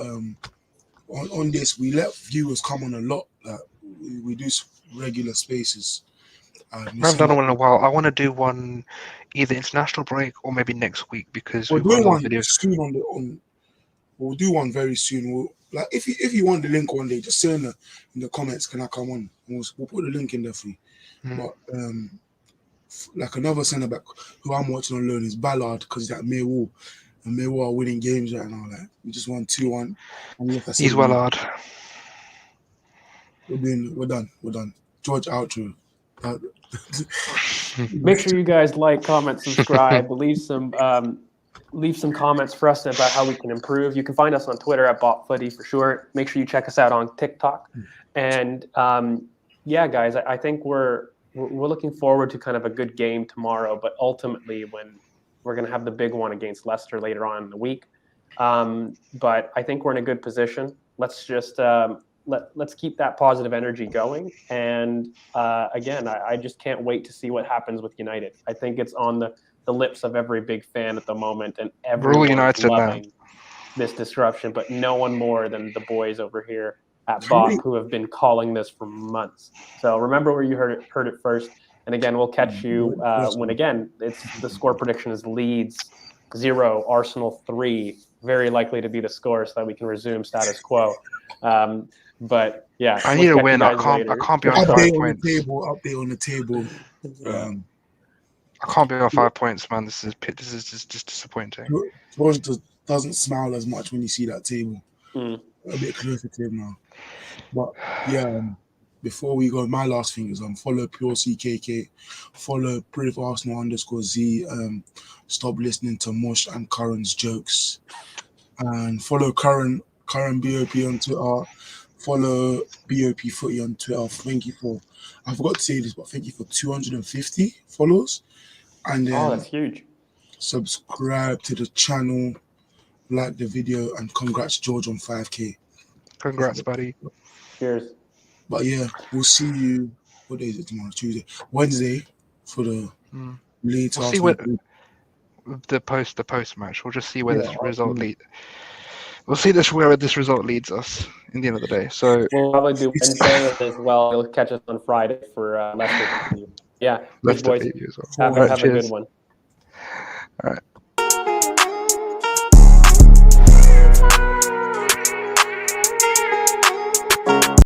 on this, we let viewers come on a lot. We do regular spaces. I haven't done one in a while. I want to do one either international break or maybe next week because we're we've got doing a lot of one videos. soon we'll do one very soon. Like if you want the link one day, just say in the comments, can I come on? And we'll put the link in there for you. But like another centre back who I'm watching on loan is Ballard because he's at Millwall, and Millwall are winning games right now. Like we just won 2-1. He's well hard. We're done. George outro. Make sure you guys like, comment, subscribe, leave some comments for us about how we can improve. You can find us on Twitter at BoP for short. Make sure you check us out on TikTok. And yeah, guys, I think we're looking forward to kind of a good game tomorrow. But ultimately, when we're going to have the big one against Leicester later on in the week. But I think we're in a good position. Let's just let's keep that positive energy going. And again, I just can't wait to see what happens with United. I think it's on the lips of every big fan at the moment, and We're all everyone united now. loving this disruption, but no one more than the boys over here at How many- BoP who have been calling this for months. So remember where you heard it first. And again, we'll catch you when again it's the score prediction is Leeds 0, Arsenal 3. Very likely to be the score, so that we can resume status quo. But yeah, I we'll need a catch you win. I guys can't later. be on 5 Update on the points. table. Update on the table. Yeah. I can't be on 5 points, man. This is just disappointing. George doesn't smile as much when you see that table. Mm. A bit closer to him now. But yeah, before we go, my last thing is follow Pure CKK, follow Brave Arsenal _Z. Stop listening to Mush and Curran's jokes, and follow Curran BOP on Twitter. Follow BOP Footy on Twitter. Thank you for, I forgot to say this, but thank you for 250 followers. And then Oh, that's huge. subscribe to the channel, like the video, and congrats George on 5K. Congrats, buddy. Cheers. But yeah, we'll see you. What day is it tomorrow? Tuesday, Wednesday for the Leeds We'll see Arsenal. the post match. We'll just see where Yeah, this result leads. We'll see where this result leads us in the end of the day. So we'll probably do Wednesday as well. You'll catch us on Friday for Leicester. Yeah, good Leicester boys. preview as well. Have a good one. All right.